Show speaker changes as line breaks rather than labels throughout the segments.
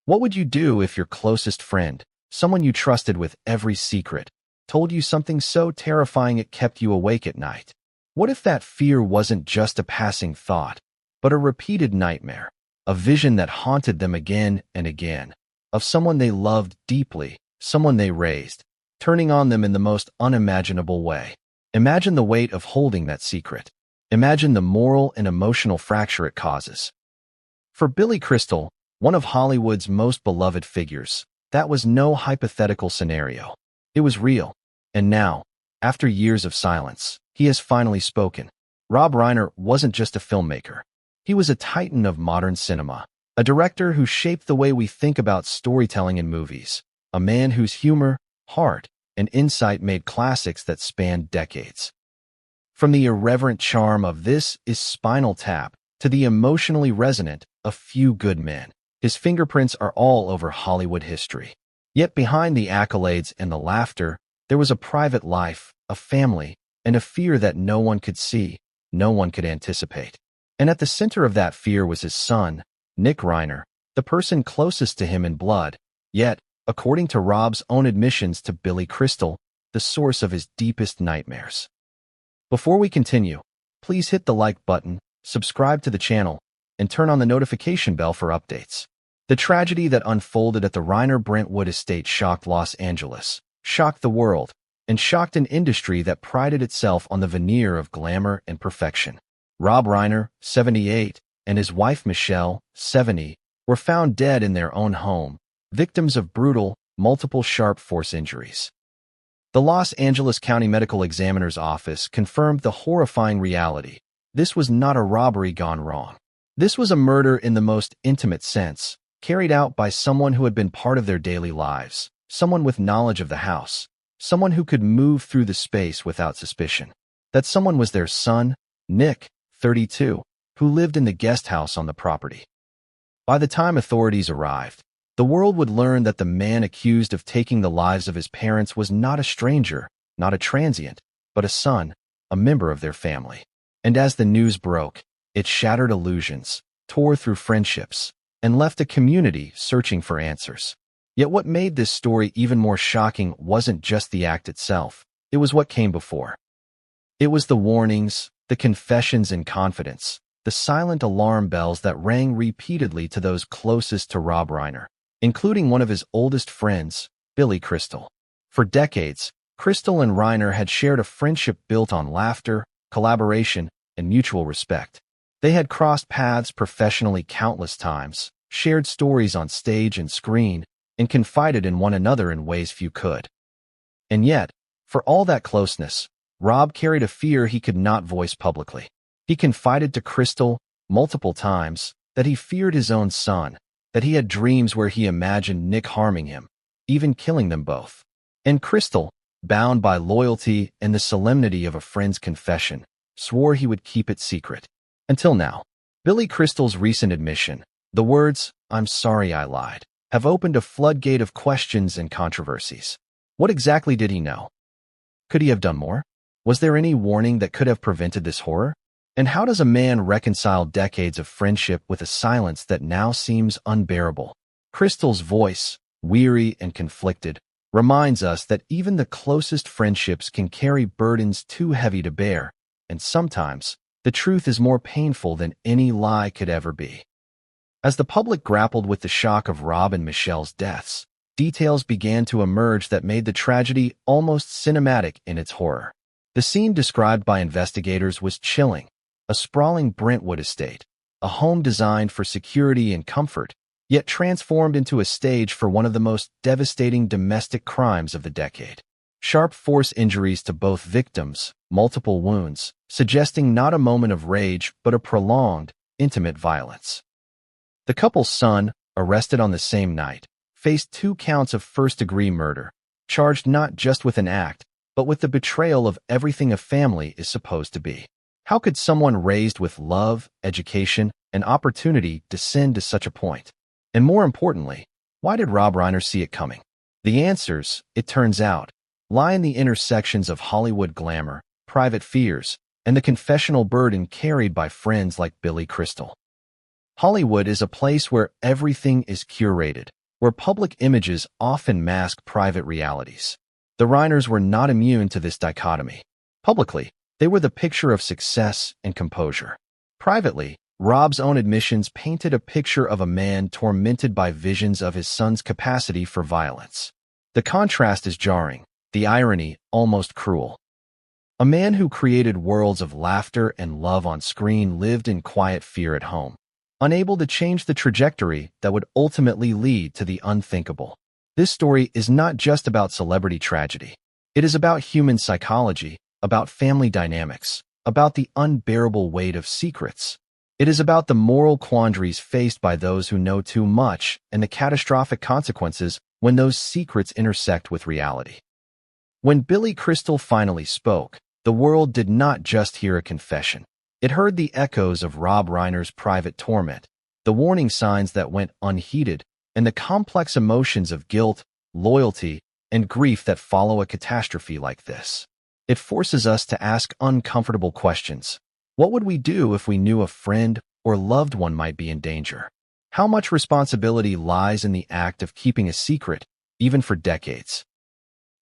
What would you do if your closest friend, someone you trusted with every secret, told you something so terrifying it kept you awake at night? What if that fear wasn't just a passing thought, but a repeated nightmare, a vision that haunted them again and again, of someone they loved deeply, someone they raised, turning on them in the most unimaginable way? Imagine the weight of holding that secret. Imagine the moral and emotional fracture it causes. For Billy Crystal, one of Hollywood's most beloved figures, that was no hypothetical scenario. It was real. And now, after years of silence, he has finally spoken. Rob Reiner wasn't just a filmmaker. He was a titan of modern cinema, a director who shaped the way we think about storytelling in movies, a man whose humor, heart, and insight made classics that spanned decades. From the irreverent charm of This Is Spinal Tap to the emotionally resonant A Few Good Men, his fingerprints are all over Hollywood history. Yet behind the accolades and the laughter, there was a private life, a family, and a fear that no one could see, no one could anticipate. And at the center of that fear was his son, Nick Reiner, the person closest to him in blood, yet, according to Rob's own admissions to Billy Crystal, the source of his deepest nightmares. Before we continue, please hit the like button, subscribe to the channel, and turn on the notification bell for updates. The tragedy that unfolded at the Reiner Brentwood estate shocked Los Angeles, shocked the world, and shocked an industry that prided itself on the veneer of glamour and perfection. Rob Reiner, 78, and his wife Michelle, 70, were found dead in their own home, victims of brutal, multiple sharp force injuries. The Los Angeles County Medical Examiner's Office confirmed the horrifying reality. This was not a robbery gone wrong. This was a murder in the most intimate sense, carried out by someone who had been part of their daily lives, someone with knowledge of the house, someone who could move through the space without suspicion. That someone was their son, Nick, 32, who lived in the guest house on the property. By the time authorities arrived, the world would learn that the man accused of taking the lives of his parents was not a stranger, not a transient, but a son, a member of their family. And as the news broke, it shattered illusions, tore through friendships, and left a community searching for answers. Yet what made this story even more shocking wasn't just the act itself, it was what came before. It was the warnings, the confessions and confidence, the silent alarm bells that rang repeatedly to those closest to Rob Reiner, including one of his oldest friends, Billy Crystal. For decades, Crystal and Reiner had shared a friendship built on laughter, collaboration, and mutual respect. They had crossed paths professionally countless times, shared stories on stage and screen, and confided in one another in ways few could. And yet, for all that closeness, Rob carried a fear he could not voice publicly. He confided to Crystal multiple times that he feared his own son, that he had dreams where he imagined Nick harming him, even killing them both. And Crystal, bound by loyalty and the solemnity of a friend's confession, swore he would keep it secret. Until now, Billy Crystal's recent admission, the words, "I'm sorry I lied," have opened a floodgate of questions and controversies. What exactly did he know? Could he have done more? Was there any warning that could have prevented this horror? And how does a man reconcile decades of friendship with a silence that now seems unbearable? Crystal's voice, weary and conflicted, reminds us that even the closest friendships can carry burdens too heavy to bear, and sometimes the truth is more painful than any lie could ever be. As the public grappled with the shock of Rob and Michelle's deaths, details began to emerge that made the tragedy almost cinematic in its horror. The scene described by investigators was chilling: a sprawling Brentwood estate, a home designed for security and comfort, yet transformed into a stage for one of the most devastating domestic crimes of the decade. Sharp force injuries to both victims, multiple wounds, suggesting not a moment of rage but a prolonged, intimate violence. The couple's son, arrested on the same night, faced 2 counts of first-degree murder, charged not just with an act, but with the betrayal of everything a family is supposed to be. How could someone raised with love, education, and opportunity descend to such a point? And more importantly, why did Rob Reiner see it coming? The answers, it turns out, lie in the intersections of Hollywood glamour, private fears, and the confessional burden carried by friends like Billy Crystal. Hollywood is a place where everything is curated, where public images often mask private realities. The Reiners were not immune to this dichotomy. Publicly, they were the picture of success and composure. Privately, Rob's own admissions painted a picture of a man tormented by visions of his son's capacity for violence. The contrast is jarring, the irony almost cruel. A man who created worlds of laughter and love on screen lived in quiet fear at home, unable to change the trajectory that would ultimately lead to the unthinkable. This story is not just about celebrity tragedy. It is about human psychology, about family dynamics, about the unbearable weight of secrets. It is about the moral quandaries faced by those who know too much and the catastrophic consequences when those secrets intersect with reality. When Billy Crystal finally spoke, the world did not just hear a confession. It heard the echoes of Rob Reiner's private torment, the warning signs that went unheeded, and the complex emotions of guilt, loyalty, and grief that follow a catastrophe like this. It forces us to ask uncomfortable questions. What would we do if we knew a friend or loved one might be in danger? How much responsibility lies in the act of keeping a secret, even for decades?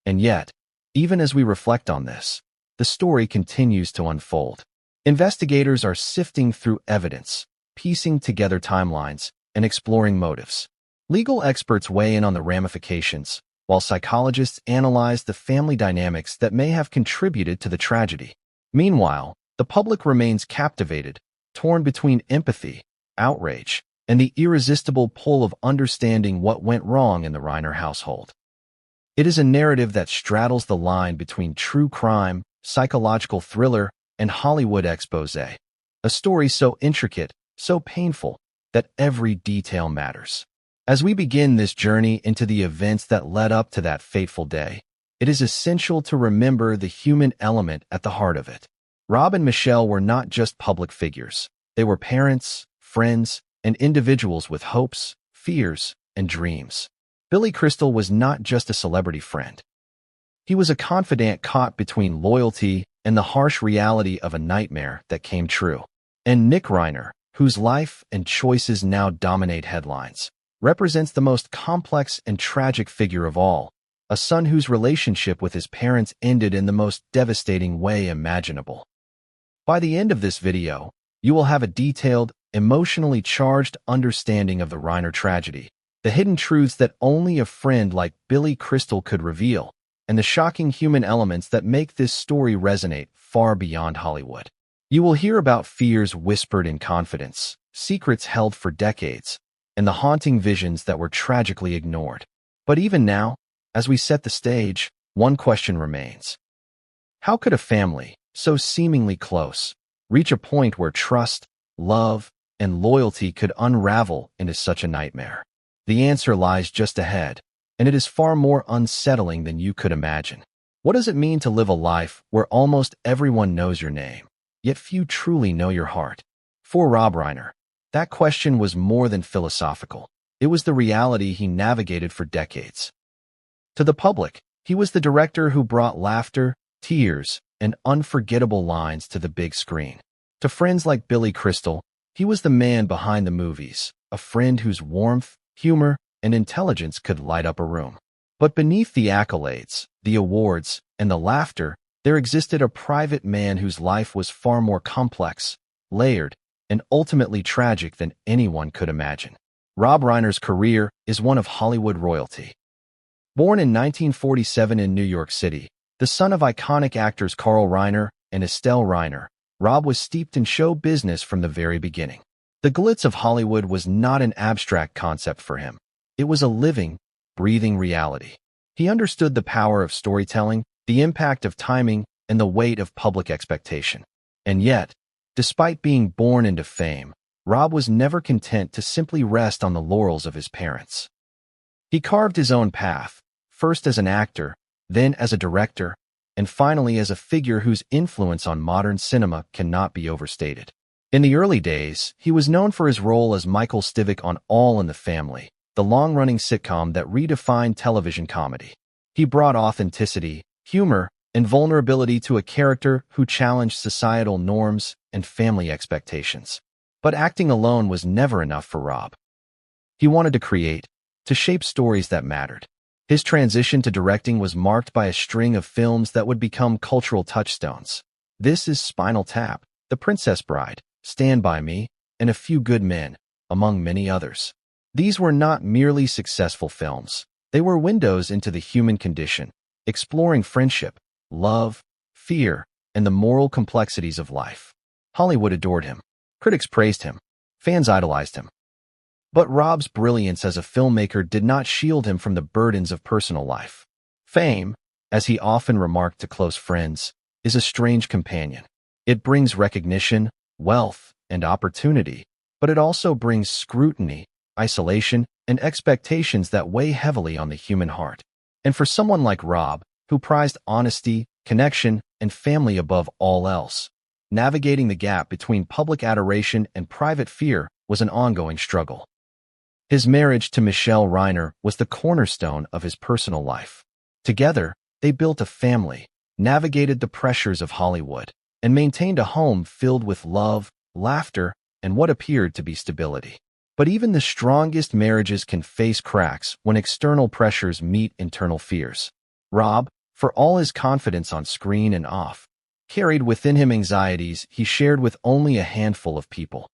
And yet, even as we reflect on this, the story continues to unfold. Investigators are sifting through evidence, piecing together timelines, and exploring motives. Legal experts weigh in on the ramifications, while psychologists analyze the family dynamics that may have contributed to the tragedy. Meanwhile, the public remains captivated, torn between empathy, outrage, and the irresistible pull of understanding what went wrong in the Reiner household. It is a narrative that straddles the line between true crime, psychological thriller, and Hollywood exposé. A story so intricate, so painful, that every detail matters. As we begin this journey into the events that led up to that fateful day, it is essential to remember the human element at the heart of it. Rob and Michelle were not just public figures. They were parents, friends, and individuals with hopes, fears, and dreams. Billy Crystal was not just a celebrity friend. He was a confidant caught between loyalty and the harsh reality of a nightmare that came true. And Nick Reiner, whose life and choices now dominate headlines, represents the most complex and tragic figure of all, a son whose relationship with his parents ended in the most devastating way imaginable. By the end of this video, you will have a detailed, emotionally charged understanding of the Reiner tragedy, the hidden truths that only a friend like Billy Crystal could reveal, and the shocking human elements that make this story resonate far beyond Hollywood. You will hear about fears whispered in confidence, secrets held for decades, and the haunting visions that were tragically ignored. But even now, as we set the stage, one question remains. How could a family, so seemingly close, reach a point where trust, love, and loyalty could unravel into such a nightmare? The answer lies just ahead, and it is far more unsettling than you could imagine. What does it mean to live a life where almost everyone knows your name, yet few truly know your heart? For Rob Reiner, that question was more than philosophical. It was the reality he navigated for decades. To the public, he was the director who brought laughter, tears, and unforgettable lines to the big screen. To friends like Billy Crystal, he was the man behind the movies, a friend whose warmth, humor, and intelligence could light up a room. But beneath the accolades, the awards, and the laughter, there existed a private man whose life was far more complex, layered, and ultimately tragic than anyone could imagine. Rob Reiner's career is one of Hollywood royalty. Born in 1947 in New York City, the son of iconic actors Carl Reiner and Estelle Reiner, Rob was steeped in show business from the very beginning. The glitz of Hollywood was not an abstract concept for him. It was a living, breathing reality. He understood the power of storytelling, the impact of timing, and the weight of public expectation. And yet, despite being born into fame, Rob was never content to simply rest on the laurels of his parents. He carved his own path, first as an actor, then as a director, and finally as a figure whose influence on modern cinema cannot be overstated. In the early days, he was known for his role as Michael Stivic on All in the Family, the long-running sitcom that redefined television comedy. He brought authenticity, humor, and vulnerability to a character who challenged societal norms and family expectations. But acting alone was never enough for Rob. He wanted to create, to shape stories that mattered. His transition to directing was marked by a string of films that would become cultural touchstones. This is Spinal Tap, The Princess Bride, Stand By Me, and A Few Good Men, among many others. These were not merely successful films. They were windows into the human condition, exploring friendship, love, fear, and the moral complexities of life. Hollywood adored him. Critics praised him. Fans idolized him. But Rob's brilliance as a filmmaker did not shield him from the burdens of personal life. Fame, as he often remarked to close friends, is a strange companion. It brings recognition, wealth, and opportunity, but it also brings scrutiny, isolation, and expectations that weigh heavily on the human heart. And for someone like Rob, who prized honesty, connection, and family above all else, navigating the gap between public adoration and private fear was an ongoing struggle. His marriage to Michelle Reiner was the cornerstone of his personal life. Together, they built a family, navigated the pressures of Hollywood, and maintained a home filled with love, laughter, and what appeared to be stability. But even the strongest marriages can face cracks when external pressures meet internal fears. Rob, for all his confidence on screen and off, carried within him anxieties he shared with only a handful of people.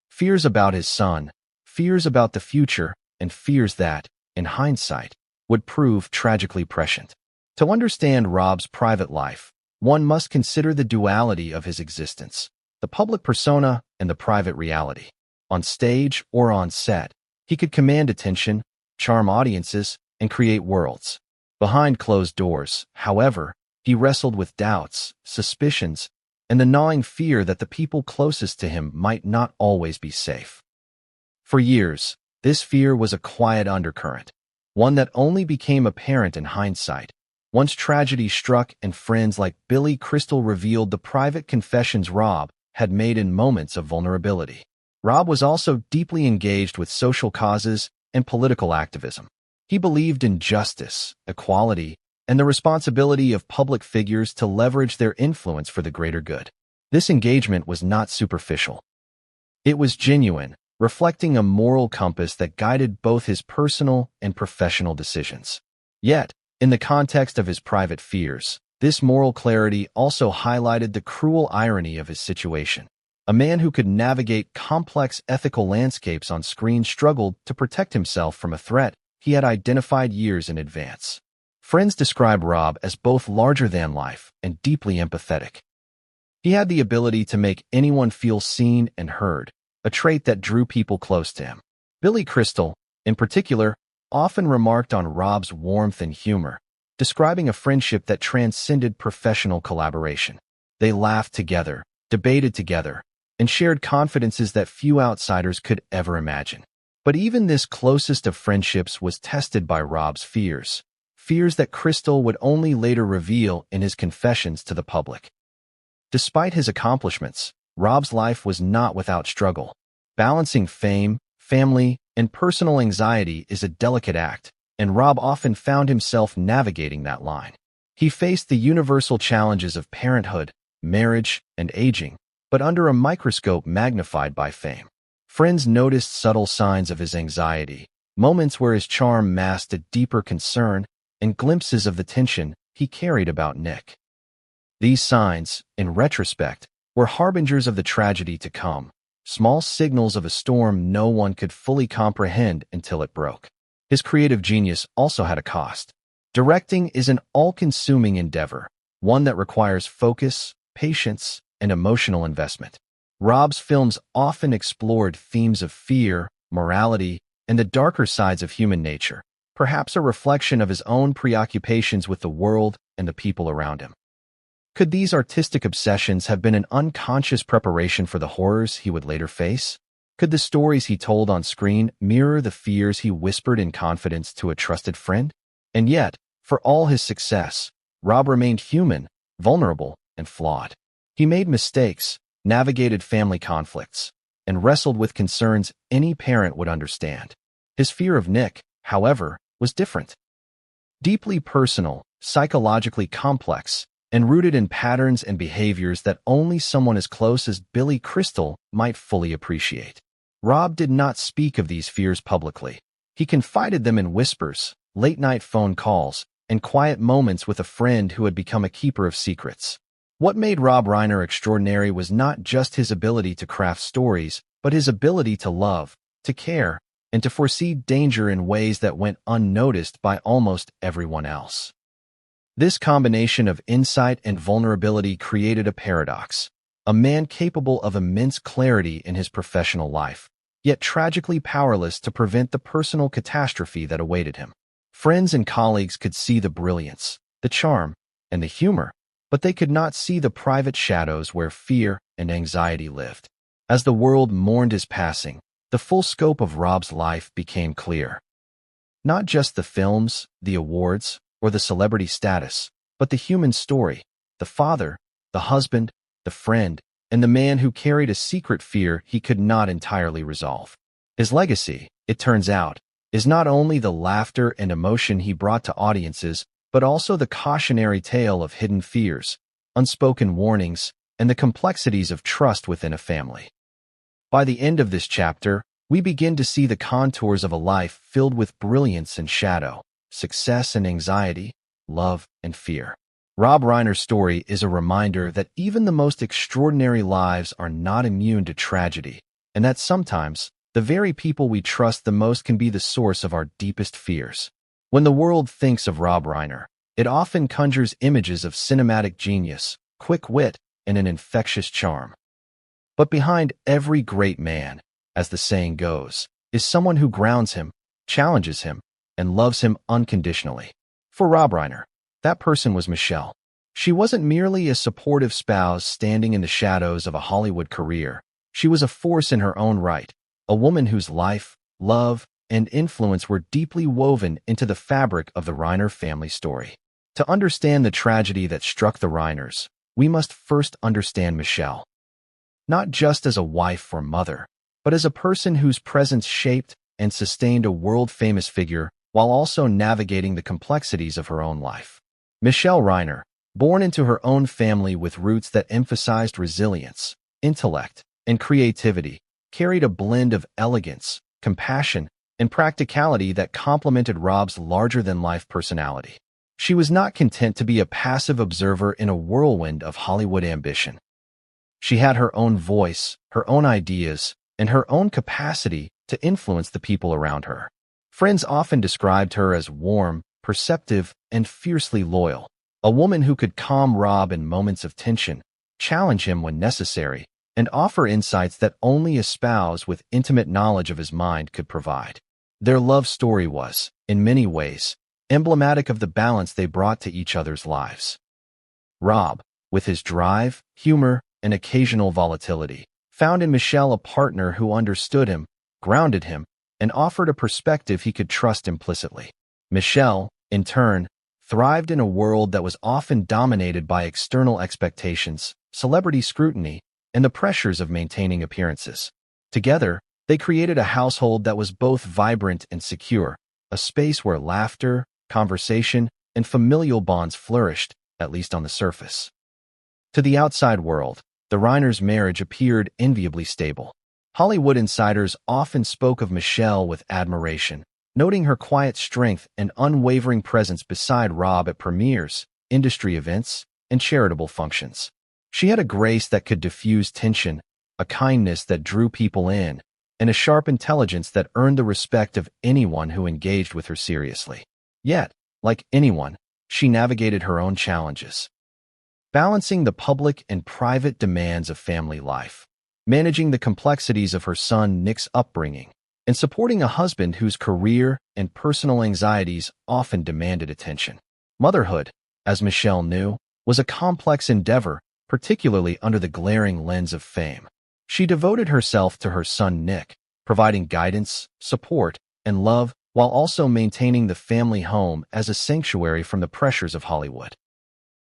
Fears about his son, fears about the future, and fears that, in hindsight, would prove tragically prescient. To understand Rob's private life, one must consider the duality of his existence, the public persona and the private reality. On stage or on set, he could command attention, charm audiences, and create worlds. Behind closed doors, however, he wrestled with doubts, suspicions, and the gnawing fear that the people closest to him might not always be safe. For years, this fear was a quiet undercurrent, one that only became apparent in hindsight. Once tragedy struck and friends like Billy Crystal revealed the private confessions Rob had made in moments of vulnerability. Rob was also deeply engaged with social causes and political activism. He believed in justice, equality, and the responsibility of public figures to leverage their influence for the greater good. This engagement was not superficial. It was genuine, reflecting a moral compass that guided both his personal and professional decisions. Yet, in the context of his private fears, this moral clarity also highlighted the cruel irony of his situation. A man who could navigate complex ethical landscapes on screen struggled to protect himself from a threat he had identified years in advance. Friends describe Rob as both larger than life and deeply empathetic. He had the ability to make anyone feel seen and heard, a trait that drew people close to him. Billy Crystal, in particular, often remarked on Rob's warmth and humor, describing a friendship that transcended professional collaboration. They laughed together, debated together, and shared confidences that few outsiders could ever imagine. But even this closest of friendships was tested by Rob's fears that Crystal would only later reveal in his confessions to the public. Despite his accomplishments, Rob's life was not without struggle. Balancing fame, family, and personal anxiety is a delicate act, and Rob often found himself navigating that line. He faced the universal challenges of parenthood, marriage, and aging, but under a microscope magnified by fame. Friends noticed subtle signs of his anxiety, moments where his charm masked a deeper concern, and glimpses of the tension he carried about Nick. These signs, in retrospect, were harbingers of the tragedy to come, small signals of a storm no one could fully comprehend until it broke. His creative genius also had a cost. Directing is an all-consuming endeavor, one that requires focus, patience, and emotional investment. Rob's films often explored themes of fear, morality, and the darker sides of human nature, perhaps a reflection of his own preoccupations with the world and the people around him. Could these artistic obsessions have been an unconscious preparation for the horrors he would later face? Could the stories he told on screen mirror the fears he whispered in confidence to a trusted friend? And yet, for all his success, Rob remained human, vulnerable, and flawed. He made mistakes, navigated family conflicts, and wrestled with concerns any parent would understand. His fear of Nick, however, was different. Deeply personal, psychologically complex, and rooted in patterns and behaviors that only someone as close as Billy Crystal might fully appreciate. Rob did not speak of these fears publicly. He confided them in whispers, late-night phone calls, and quiet moments with a friend who had become a keeper of secrets. What made Rob Reiner extraordinary was not just his ability to craft stories, but his ability to love, to care, and to foresee danger in ways that went unnoticed by almost everyone else. This combination of insight and vulnerability created a paradox. A man capable of immense clarity in his professional life, yet tragically powerless to prevent the personal catastrophe that awaited him. Friends and colleagues could see the brilliance, the charm, and the humor, but they could not see the private shadows where fear and anxiety lived. As the world mourned his passing, the full scope of Rob's life became clear. Not just the films, the awards, or the celebrity status, but the human story, the father, the husband, the friend, and the man who carried a secret fear he could not entirely resolve. His legacy, it turns out, is not only the laughter and emotion he brought to audiences, but also the cautionary tale of hidden fears, unspoken warnings, and the complexities of trust within a family. By the end of this chapter, we begin to see the contours of a life filled with brilliance and shadow, success and anxiety, love and fear. Rob Reiner's story is a reminder that even the most extraordinary lives are not immune to tragedy, and that sometimes, the very people we trust the most can be the source of our deepest fears. When the world thinks of Rob Reiner, it often conjures images of cinematic genius, quick wit, and an infectious charm. But behind every great man, as the saying goes, is someone who grounds him, challenges him, and loves him unconditionally. For Rob Reiner, that person was Michelle. She wasn't merely a supportive spouse standing in the shadows of a Hollywood career. She was a force in her own right, a woman whose life, love, and influence were deeply woven into the fabric of the Reiner family story. To understand the tragedy that struck the Reiners, we must first understand Michelle. Not just as a wife or mother, but as a person whose presence shaped and sustained a world-famous figure while also navigating the complexities of her own life. Michelle Reiner, born into her own family with roots that emphasized resilience, intellect, and creativity, carried a blend of elegance, compassion, and practicality that complemented Rob's larger-than-life personality. She was not content to be a passive observer in a whirlwind of Hollywood ambition. She had her own voice, her own ideas, and her own capacity to influence the people around her. Friends often described her as warm, perceptive, and fiercely loyal, a woman who could calm Rob in moments of tension, challenge him when necessary, and offer insights that only a spouse with intimate knowledge of his mind could provide. Their love story was, in many ways, emblematic of the balance they brought to each other's lives. Rob, with his drive, humor, and occasional volatility, found in Michelle a partner who understood him, grounded him, and offered a perspective he could trust implicitly. Michelle, in turn, thrived in a world that was often dominated by external expectations, celebrity scrutiny, and the pressures of maintaining appearances. Together, they created a household that was both vibrant and secure, a space where laughter, conversation, and familial bonds flourished, at least on the surface. To the outside world, the Reiners' marriage appeared enviably stable. Hollywood insiders often spoke of Michelle with admiration, noting her quiet strength and unwavering presence beside Rob at premieres, industry events, and charitable functions. She had a grace that could diffuse tension, a kindness that drew people in, and a sharp intelligence that earned the respect of anyone who engaged with her seriously. Yet, like anyone, she navigated her own challenges. Balancing the public and private demands of family life, managing the complexities of her son Nick's upbringing, and supporting a husband whose career and personal anxieties often demanded attention. Motherhood, as Michelle knew, was a complex endeavor, particularly under the glaring lens of fame. She devoted herself to her son Nick, providing guidance, support, and love while also maintaining the family home as a sanctuary from the pressures of Hollywood.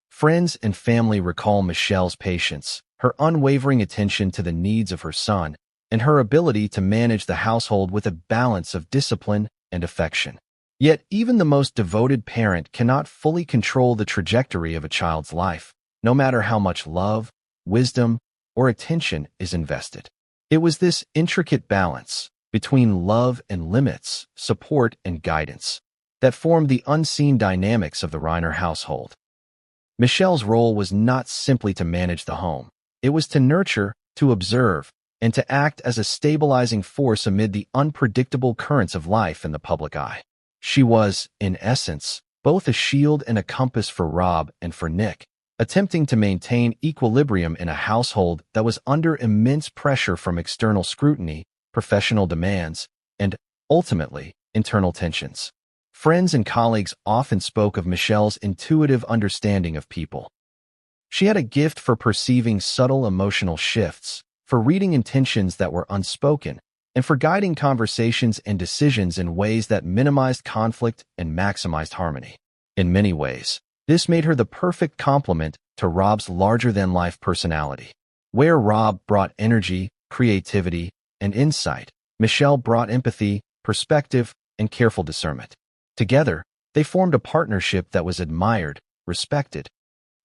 Friends and family recall Michelle's patience, her unwavering attention to the needs of her son, and her ability to manage the household with a balance of discipline and affection. Yet even the most devoted parent cannot fully control the trajectory of a child's life. no matter how much love, wisdom, or attention is invested. It was this intricate balance between love and limits, support and guidance, that formed the unseen dynamics of the Reiner household. Michelle's role was not simply to manage the home. It was to nurture, to observe, and to act as a stabilizing force amid the unpredictable currents of life in the public eye. She was, in essence, both a shield and a compass for Rob and for Nick, attempting to maintain equilibrium in a household that was under immense pressure from external scrutiny, professional demands, and, ultimately, internal tensions. Friends and colleagues often spoke of Michelle's intuitive understanding of people. She had a gift for perceiving subtle emotional shifts, for reading intentions that were unspoken, and for guiding conversations and decisions in ways that minimized conflict and maximized harmony. In many ways, this made her the perfect complement to Rob's larger-than-life personality. Where Rob brought energy, creativity, and insight, Michelle brought empathy, perspective, and careful discernment. Together, they formed a partnership that was admired, respected,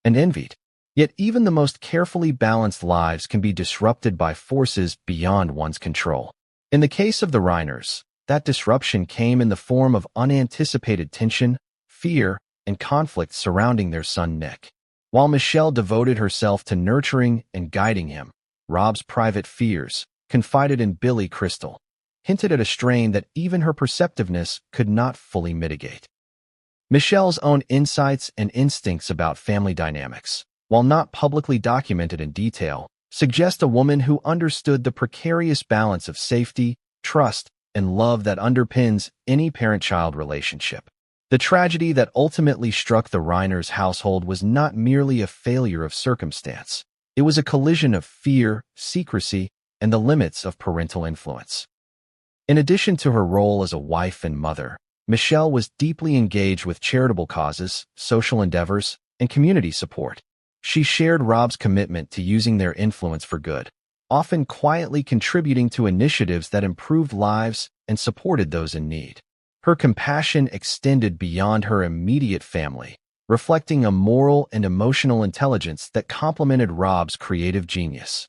and envied. Yet even the most carefully balanced lives can be disrupted by forces beyond one's control. In the case of the Reiners, that disruption came in the form of unanticipated tension, fear, and conflict surrounding their son Nick. While Michelle devoted herself to nurturing and guiding him, Rob's private fears, confided in Billy Crystal, hinted at a strain that even her perceptiveness could not fully mitigate. Michelle's own insights and instincts about family dynamics, while not publicly documented in detail, suggest a woman who understood the precarious balance of safety, trust, and love that underpins any parent-child relationship. The tragedy that ultimately struck the Reiners household was not merely a failure of circumstance. It was a collision of fear, secrecy, and the limits of parental influence. In addition to her role as a wife and mother, Michelle was deeply engaged with charitable causes, social endeavors, and community support. She shared Rob's commitment to using their influence for good, often quietly contributing to initiatives that improved lives and supported those in need. Her compassion extended beyond her immediate family, reflecting a moral and emotional intelligence that complemented Rob's creative genius.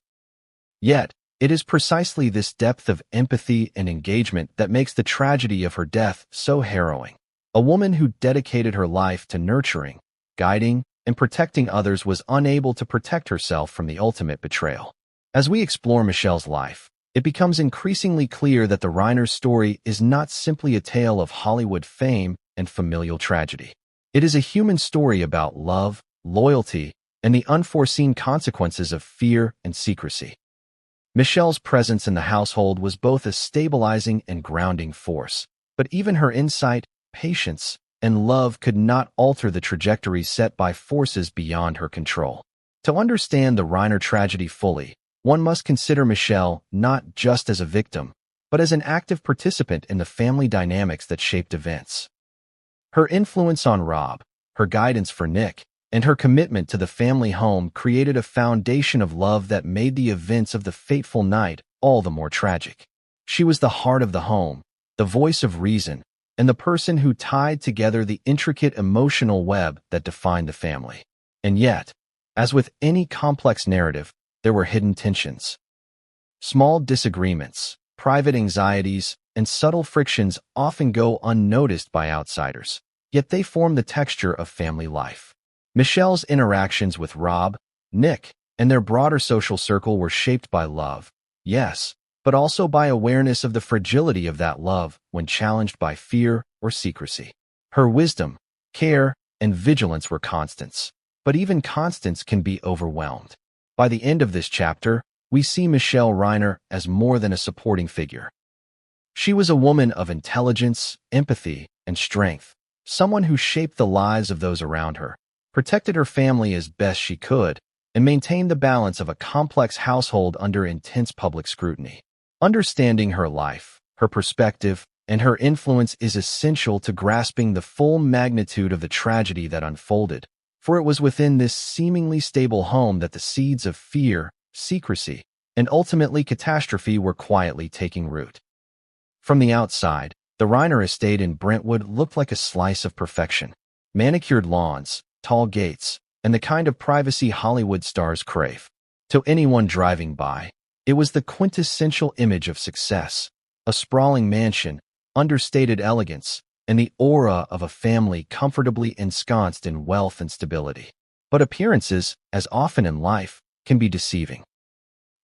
Yet, it is precisely this depth of empathy and engagement that makes the tragedy of her death so harrowing. A woman who dedicated her life to nurturing, guiding, and protecting others was unable to protect herself from the ultimate betrayal. As we explore Michelle's life, it becomes increasingly clear that the Reiners story is not simply a tale of Hollywood fame and familial tragedy. It is a human story about love, loyalty, and the unforeseen consequences of fear and secrecy. Michelle's presence in the household was both a stabilizing and grounding force, but even her insight, patience, and love could not alter the trajectory set by forces beyond her control. To understand the Reiner tragedy fully, one must consider Michelle not just as a victim, but as an active participant in the family dynamics that shaped events. Her influence on Rob, her guidance for Nick, and her commitment to the family home created a foundation of love that made the events of the fateful night all the more tragic. She was the heart of the home, the voice of reason, and the person who tied together the intricate emotional web that defined the family. And yet, as with any complex narrative, there were hidden tensions. Small disagreements, private anxieties, and subtle frictions often go unnoticed by outsiders, yet they form the texture of family life. Michelle's interactions with Rob, Nick, and their broader social circle were shaped by love, yes, but also by awareness of the fragility of that love when challenged by fear or secrecy. Her wisdom, care, and vigilance were constants, but even constants can be overwhelmed. By the end of this chapter, we see Michelle Reiner as more than a supporting figure. She was a woman of intelligence, empathy, and strength, someone who shaped the lives of those around her, protected her family as best she could, and maintained the balance of a complex household under intense public scrutiny. Understanding her life, her perspective, and her influence is essential to grasping the full magnitude of the tragedy that unfolded, for it was within this seemingly stable home that the seeds of fear, secrecy, and ultimately catastrophe were quietly taking root. From the outside, the Reiner estate in Brentwood looked like a slice of perfection. Manicured lawns, tall gates, and the kind of privacy Hollywood stars crave. To anyone driving by, it was the quintessential image of success, a sprawling mansion, understated elegance, and the aura of a family comfortably ensconced in wealth and stability. But appearances, as often in life, can be deceiving.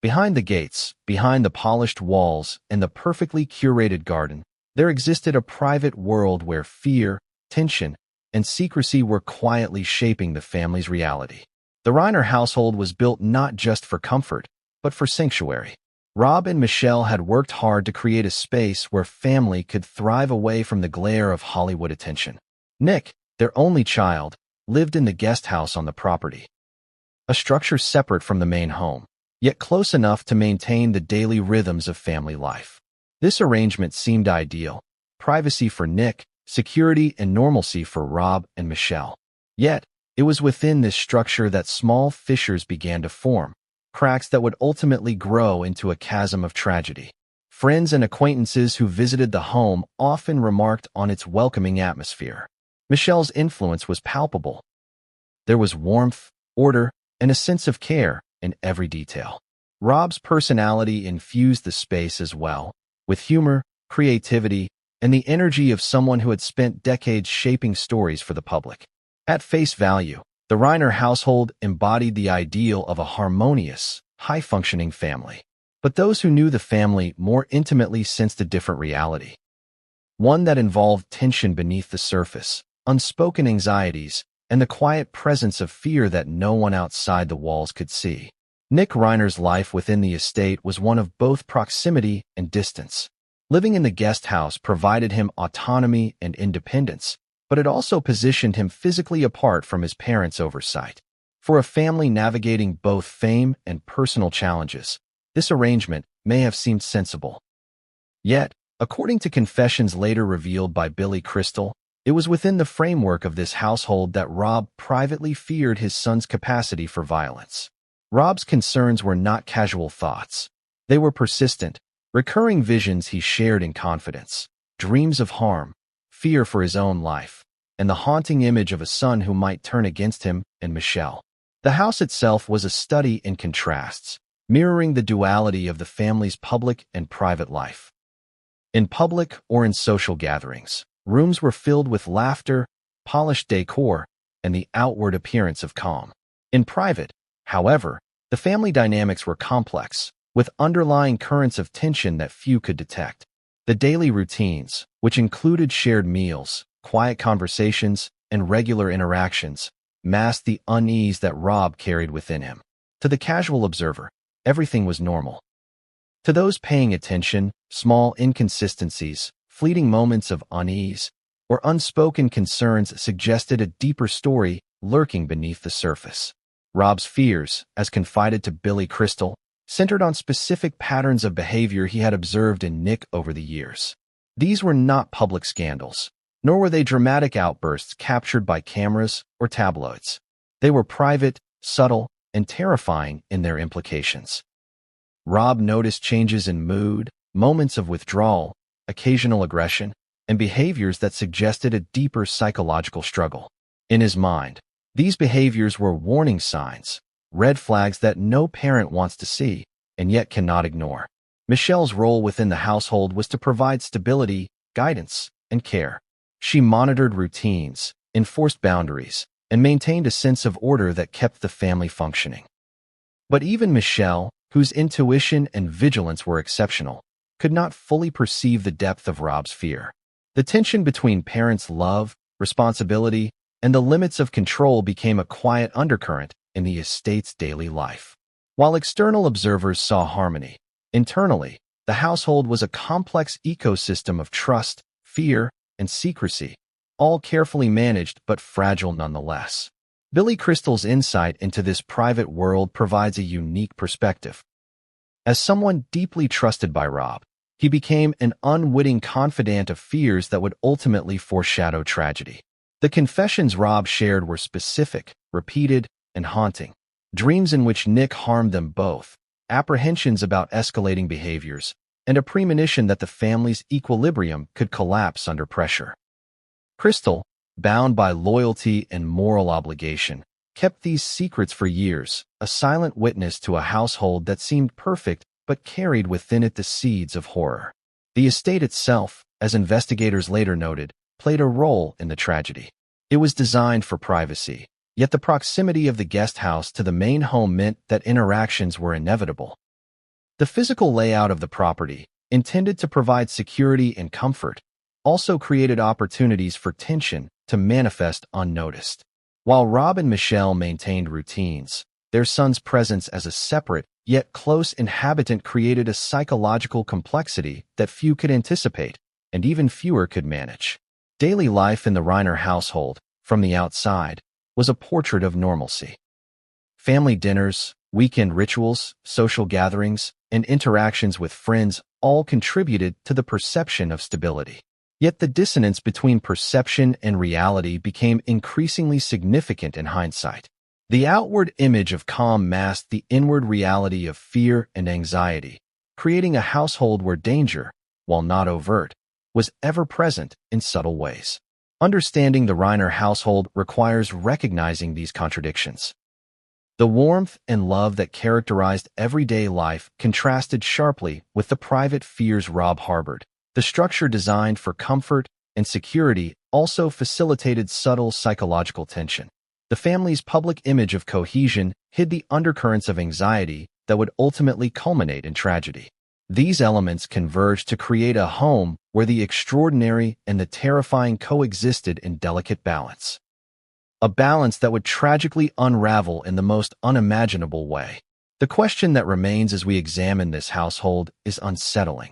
Behind the gates, behind the polished walls, and the perfectly curated garden, there existed a private world where fear, tension, and secrecy were quietly shaping the family's reality. The Reiner household was built not just for comfort, but for sanctuary. Rob and Michelle had worked hard to create a space where family could thrive away from the glare of Hollywood attention. Nick, their only child, lived in the guest house on the property, a structure separate from the main home, yet close enough to maintain the daily rhythms of family life. This arrangement seemed ideal: privacy for Nick, security and normalcy for Rob and Michelle. Yet, it was within this structure that small fissures began to form, cracks that would ultimately grow into a chasm of tragedy. Friends and acquaintances who visited the home often remarked on its welcoming atmosphere. Michelle's influence was palpable. There was warmth, order, and a sense of care in every detail. Rob's personality infused the space as well, with humor, creativity, and the energy of someone who had spent decades shaping stories for the public. At face value, the Reiner household embodied the ideal of a harmonious, high-functioning family. But those who knew the family more intimately sensed a different reality. One that involved tension beneath the surface, unspoken anxieties, and the quiet presence of fear that no one outside the walls could see. Nick Reiner's life within the estate was one of both proximity and distance. Living in the guest house provided him autonomy and independence, but it also positioned him physically apart from his parents' oversight. For a family navigating both fame and personal challenges, this arrangement may have seemed sensible. Yet, according to confessions later revealed by Billy Crystal, it was within the framework of this household that Rob privately feared his son's capacity for violence. Rob's concerns were not casual thoughts. They were persistent, recurring visions he shared in confidence, dreams of harm, fear for his own life, and the haunting image of a son who might turn against him and Michelle. The house itself was a study in contrasts, mirroring the duality of the family's public and private life. In public or in social gatherings, rooms were filled with laughter, polished decor, and the outward appearance of calm. In private, however, the family dynamics were complex, with underlying currents of tension that few could detect. The daily routines, which included shared meals, quiet conversations, and regular interactions, masked the unease that Rob carried within him. To the casual observer, everything was normal. To those paying attention, small inconsistencies, fleeting moments of unease, or unspoken concerns suggested a deeper story lurking beneath the surface. Rob's fears, as confided to Billy Crystal, centered on specific patterns of behavior he had observed in Nick over the years. These were not public scandals, nor were they dramatic outbursts captured by cameras or tabloids. They were private, subtle, and terrifying in their implications. Rob noticed changes in mood, moments of withdrawal, occasional aggression, and behaviors that suggested a deeper psychological struggle. In his mind, these behaviors were warning signs, red flags that no parent wants to see and yet cannot ignore. Michelle's role within the household was to provide stability, guidance, and care. She monitored routines, enforced boundaries, and maintained a sense of order that kept the family functioning. But even Michelle, whose intuition and vigilance were exceptional, could not fully perceive the depth of Rob's fear. The tension between parents' love, responsibility, and the limits of control became a quiet undercurrent in the estate's daily life. While external observers saw harmony, internally, the household was a complex ecosystem of trust, fear, and secrecy, all carefully managed but fragile nonetheless. Billy Crystal's insight into this private world provides a unique perspective. As someone deeply trusted by Rob, he became an unwitting confidant of fears that would ultimately foreshadow tragedy. The confessions Rob shared were specific, repeated, and haunting. Dreams in which Nick harmed them both, apprehensions about escalating behaviors, and a premonition that the family's equilibrium could collapse under pressure. Crystal, bound by loyalty and moral obligation, kept these secrets for years, a silent witness to a household that seemed perfect but carried within it the seeds of horror. The estate itself, as investigators later noted, played a role in the tragedy. It was designed for privacy, yet the proximity of the guest house to the main home meant that interactions were inevitable. The physical layout of the property, intended to provide security and comfort, also created opportunities for tension to manifest unnoticed. While Rob and Michelle maintained routines, their son's presence as a separate, yet close inhabitant created a psychological complexity that few could anticipate, and even fewer could manage. Daily life in the Reiner household, from the outside, was a portrait of normalcy. Family dinners, weekend rituals, social gatherings, and interactions with friends all contributed to the perception of stability. Yet the dissonance between perception and reality became increasingly significant in hindsight. The outward image of calm masked the inward reality of fear and anxiety, creating a household where danger, while not overt, was ever present in subtle ways. Understanding the Reiner household requires recognizing these contradictions. The warmth and love that characterized everyday life contrasted sharply with the private fears Rob harbored. The structure designed for comfort and security also facilitated subtle psychological tension. The family's public image of cohesion hid the undercurrents of anxiety that would ultimately culminate in tragedy. These elements converged to create a home where the extraordinary and the terrifying coexisted in delicate balance. A balance that would tragically unravel in the most unimaginable way. The question that remains as we examine this household is unsettling.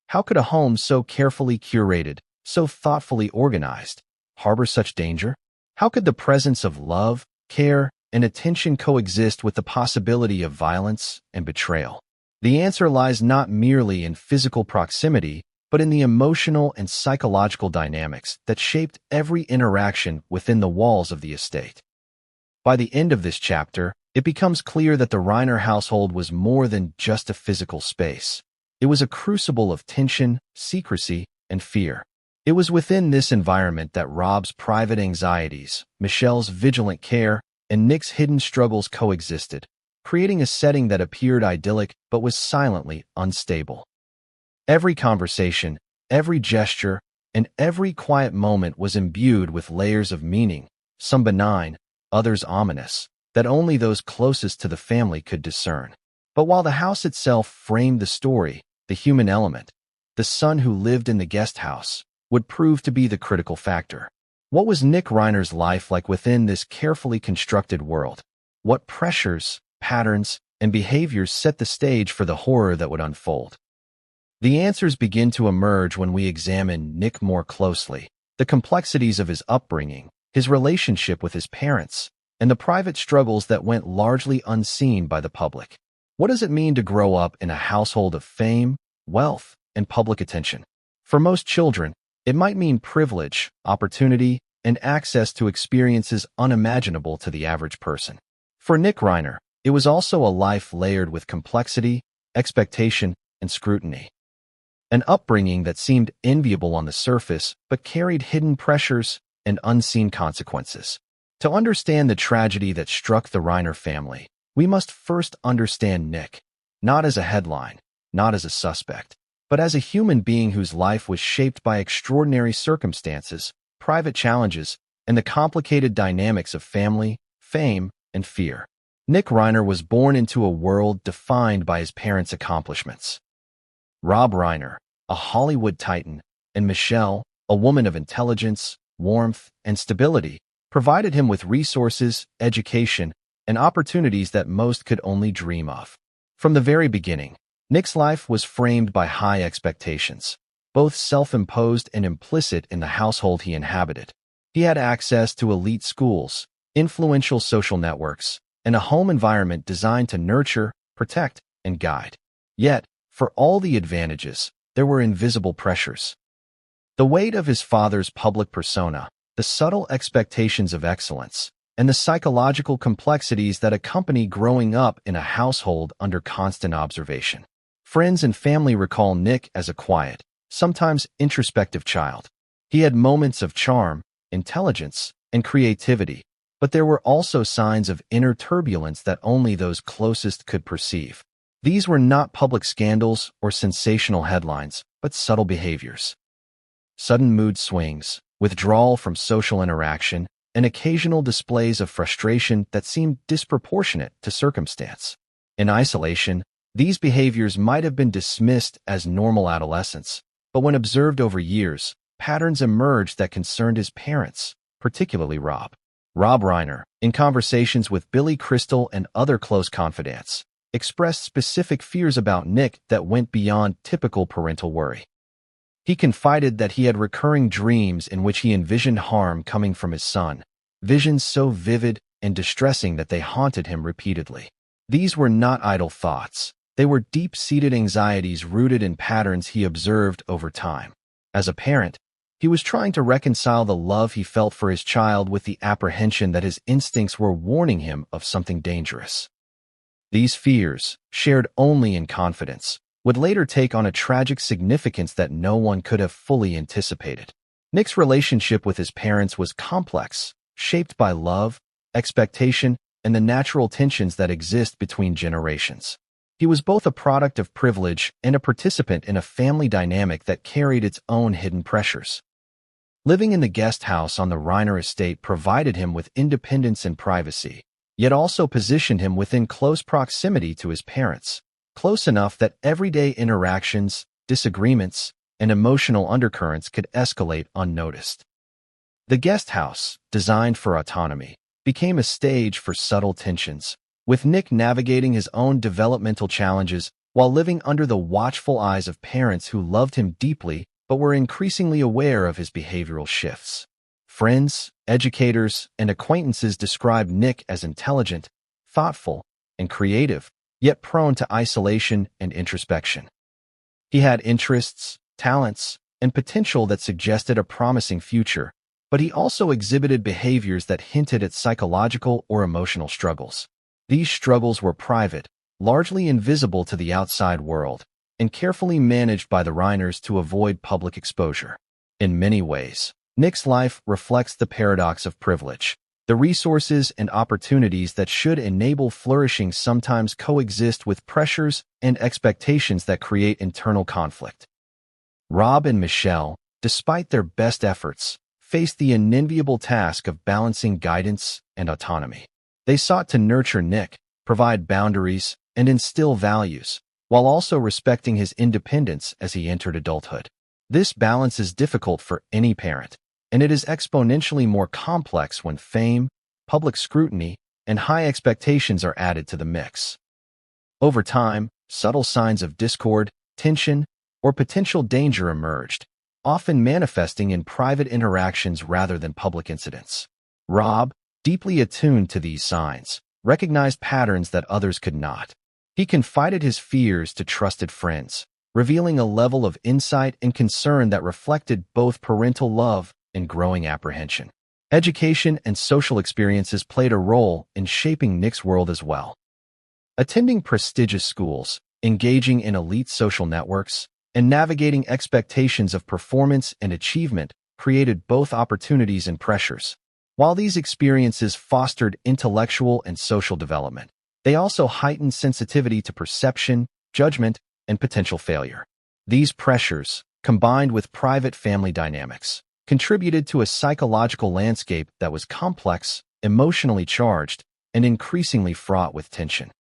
How could a home so carefully curated, so thoughtfully organized, harbor such danger? How could the presence of love, care, and attention coexist with the possibility of violence and betrayal? The answer lies not merely in physical proximity, but in the emotional and psychological dynamics that shaped every interaction within the walls of the estate. By the end of this chapter, it becomes clear that the Reiner household was more than just a physical space. It was a crucible of tension, secrecy, and fear. It was within this environment that Rob's private anxieties, Michelle's vigilant care, and Nick's hidden struggles coexisted, creating a setting that appeared idyllic but was silently unstable. Every conversation, every gesture, and every quiet moment was imbued with layers of meaning, some benign, others ominous, that only those closest to the family could discern. But while the house itself framed the story, the human element, the son who lived in the guest house, would prove to be the critical factor. What was Nick Reiner's life like within this carefully constructed world? What pressures, patterns, and behaviors set the stage for the horror that would unfold? The answers begin to emerge when we examine Nick more closely. The complexities of his upbringing, his relationship with his parents, and the private struggles that went largely unseen by the public. What does it mean to grow up in a household of fame, wealth, and public attention? For most children, it might mean privilege, opportunity, and access to experiences unimaginable to the average person. For Nick Reiner, it was also a life layered with complexity, expectation, and scrutiny. An upbringing that seemed enviable on the surface but carried hidden pressures and unseen consequences. To understand the tragedy that struck the Reiner family, we must first understand Nick, not as a headline, not as a suspect, but as a human being whose life was shaped by extraordinary circumstances, private challenges, and the complicated dynamics of family, fame, and fear. Nick Reiner was born into a world defined by his parents' accomplishments. Rob Reiner, a Hollywood titan, and Michelle, a woman of intelligence, warmth, and stability, provided him with resources, education, and opportunities that most could only dream of. From the very beginning, Nick's life was framed by high expectations, both self-imposed and implicit in the household he inhabited. He had access to elite schools, influential social networks, and a home environment designed to nurture, protect, and guide. Yet, for all the advantages, there were invisible pressures. The weight of his father's public persona, the subtle expectations of excellence, and the psychological complexities that accompany growing up in a household under constant observation. Friends and family recall Nick as a quiet, sometimes introspective child. He had moments of charm, intelligence, and creativity, but there were also signs of inner turbulence that only those closest could perceive. These were not public scandals or sensational headlines, but subtle behaviors. Sudden mood swings, withdrawal from social interaction, and occasional displays of frustration that seemed disproportionate to circumstance. In isolation, these behaviors might have been dismissed as normal adolescence, but when observed over years, patterns emerged that concerned his parents, particularly Rob. Rob Reiner, in conversations with Billy Crystal and other close confidants, expressed specific fears about Nick that went beyond typical parental worry. He confided that he had recurring dreams in which he envisioned harm coming from his son, visions so vivid and distressing that they haunted him repeatedly. These were not idle thoughts. They were deep-seated anxieties rooted in patterns he observed over time. As a parent, he was trying to reconcile the love he felt for his child with the apprehension that his instincts were warning him of something dangerous. These fears, shared only in confidence, would later take on a tragic significance that no one could have fully anticipated. Nick's relationship with his parents was complex, shaped by love, expectation, and the natural tensions that exist between generations. He was both a product of privilege and a participant in a family dynamic that carried its own hidden pressures. Living in the guest house on the Reiner estate provided him with independence and privacy, yet also positioned him within close proximity to his parents, close enough that everyday interactions, disagreements, and emotional undercurrents could escalate unnoticed. The guest house, designed for autonomy, became a stage for subtle tensions, with Nick navigating his own developmental challenges while living under the watchful eyes of parents who loved him deeply but were increasingly aware of his behavioral shifts. Friends, educators, and acquaintances described Nick as intelligent, thoughtful, and creative, yet prone to isolation and introspection. He had interests, talents, and potential that suggested a promising future, but he also exhibited behaviors that hinted at psychological or emotional struggles. These struggles were private, largely invisible to the outside world, and carefully managed by the Reiners to avoid public exposure. In many ways, Nick's life reflects the paradox of privilege. The resources and opportunities that should enable flourishing sometimes coexist with pressures and expectations that create internal conflict. Rob and Michelle, despite their best efforts, faced the unenviable task of balancing guidance and autonomy. They sought to nurture Nick, provide boundaries, and instill values, while also respecting his independence as he entered adulthood. This balance is difficult for any parent, and it is exponentially more complex when fame, public scrutiny, and high expectations are added to the mix. Over time, subtle signs of discord, tension, or potential danger emerged, often manifesting in private interactions rather than public incidents. Rob, deeply attuned to these signs, recognized patterns that others could not. He confided his fears to trusted friends, revealing a level of insight and concern that reflected both parental love and growing apprehension. Education and social experiences played a role in shaping Nick's world as well. Attending prestigious schools, engaging in elite social networks, and navigating expectations of performance and achievement created both opportunities and pressures. While these experiences fostered intellectual and social development, they also heightened sensitivity to perception, judgment, and potential failure. These pressures, combined with private family dynamics, contributed to a psychological landscape that was complex, emotionally charged, and increasingly fraught with tension.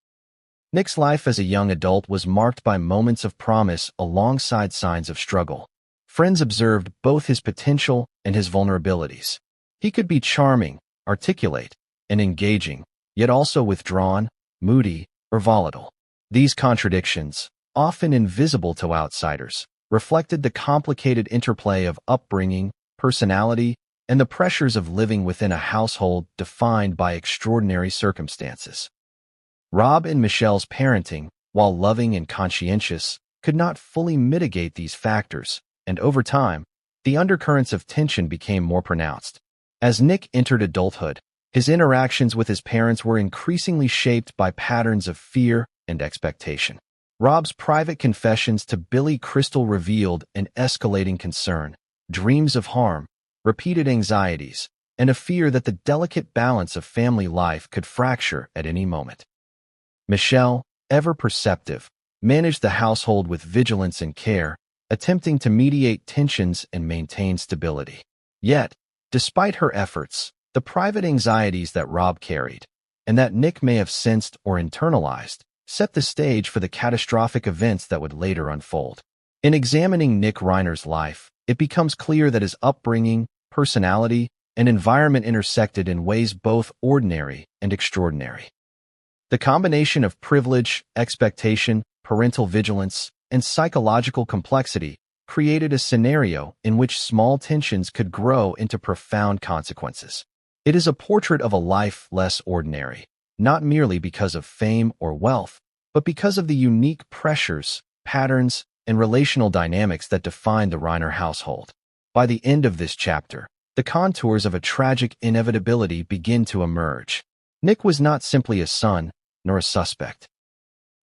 Nick's life as a young adult was marked by moments of promise alongside signs of struggle. Friends observed both his potential and his vulnerabilities. He could be charming, articulate, and engaging, yet also withdrawn, moody, or volatile. These contradictions, often invisible to outsiders, reflected the complicated interplay of upbringing, personality, and the pressures of living within a household defined by extraordinary circumstances. Rob and Michelle's parenting, while loving and conscientious, could not fully mitigate these factors, and over time, the undercurrents of tension became more pronounced. As Nick entered adulthood, his interactions with his parents were increasingly shaped by patterns of fear and expectation. Rob's private confessions to Billy Crystal revealed an escalating concern, dreams of harm, repeated anxieties, and a fear that the delicate balance of family life could fracture at any moment. Michelle, ever perceptive, managed the household with vigilance and care, attempting to mediate tensions and maintain stability. Yet, despite her efforts, the private anxieties that Rob carried, and that Nick may have sensed or internalized, set the stage for the catastrophic events that would later unfold. In examining Nick Reiner's life, it becomes clear that his upbringing, personality, and environment intersected in ways both ordinary and extraordinary. The combination of privilege, expectation, parental vigilance, and psychological complexity created a scenario in which small tensions could grow into profound consequences. It is a portrait of a life less ordinary, not merely because of fame or wealth, but because of the unique pressures, patterns, and relational dynamics that define the Reiner household. By the end of this chapter, the contours of a tragic inevitability begin to emerge. Nick was not simply a son, nor a suspect.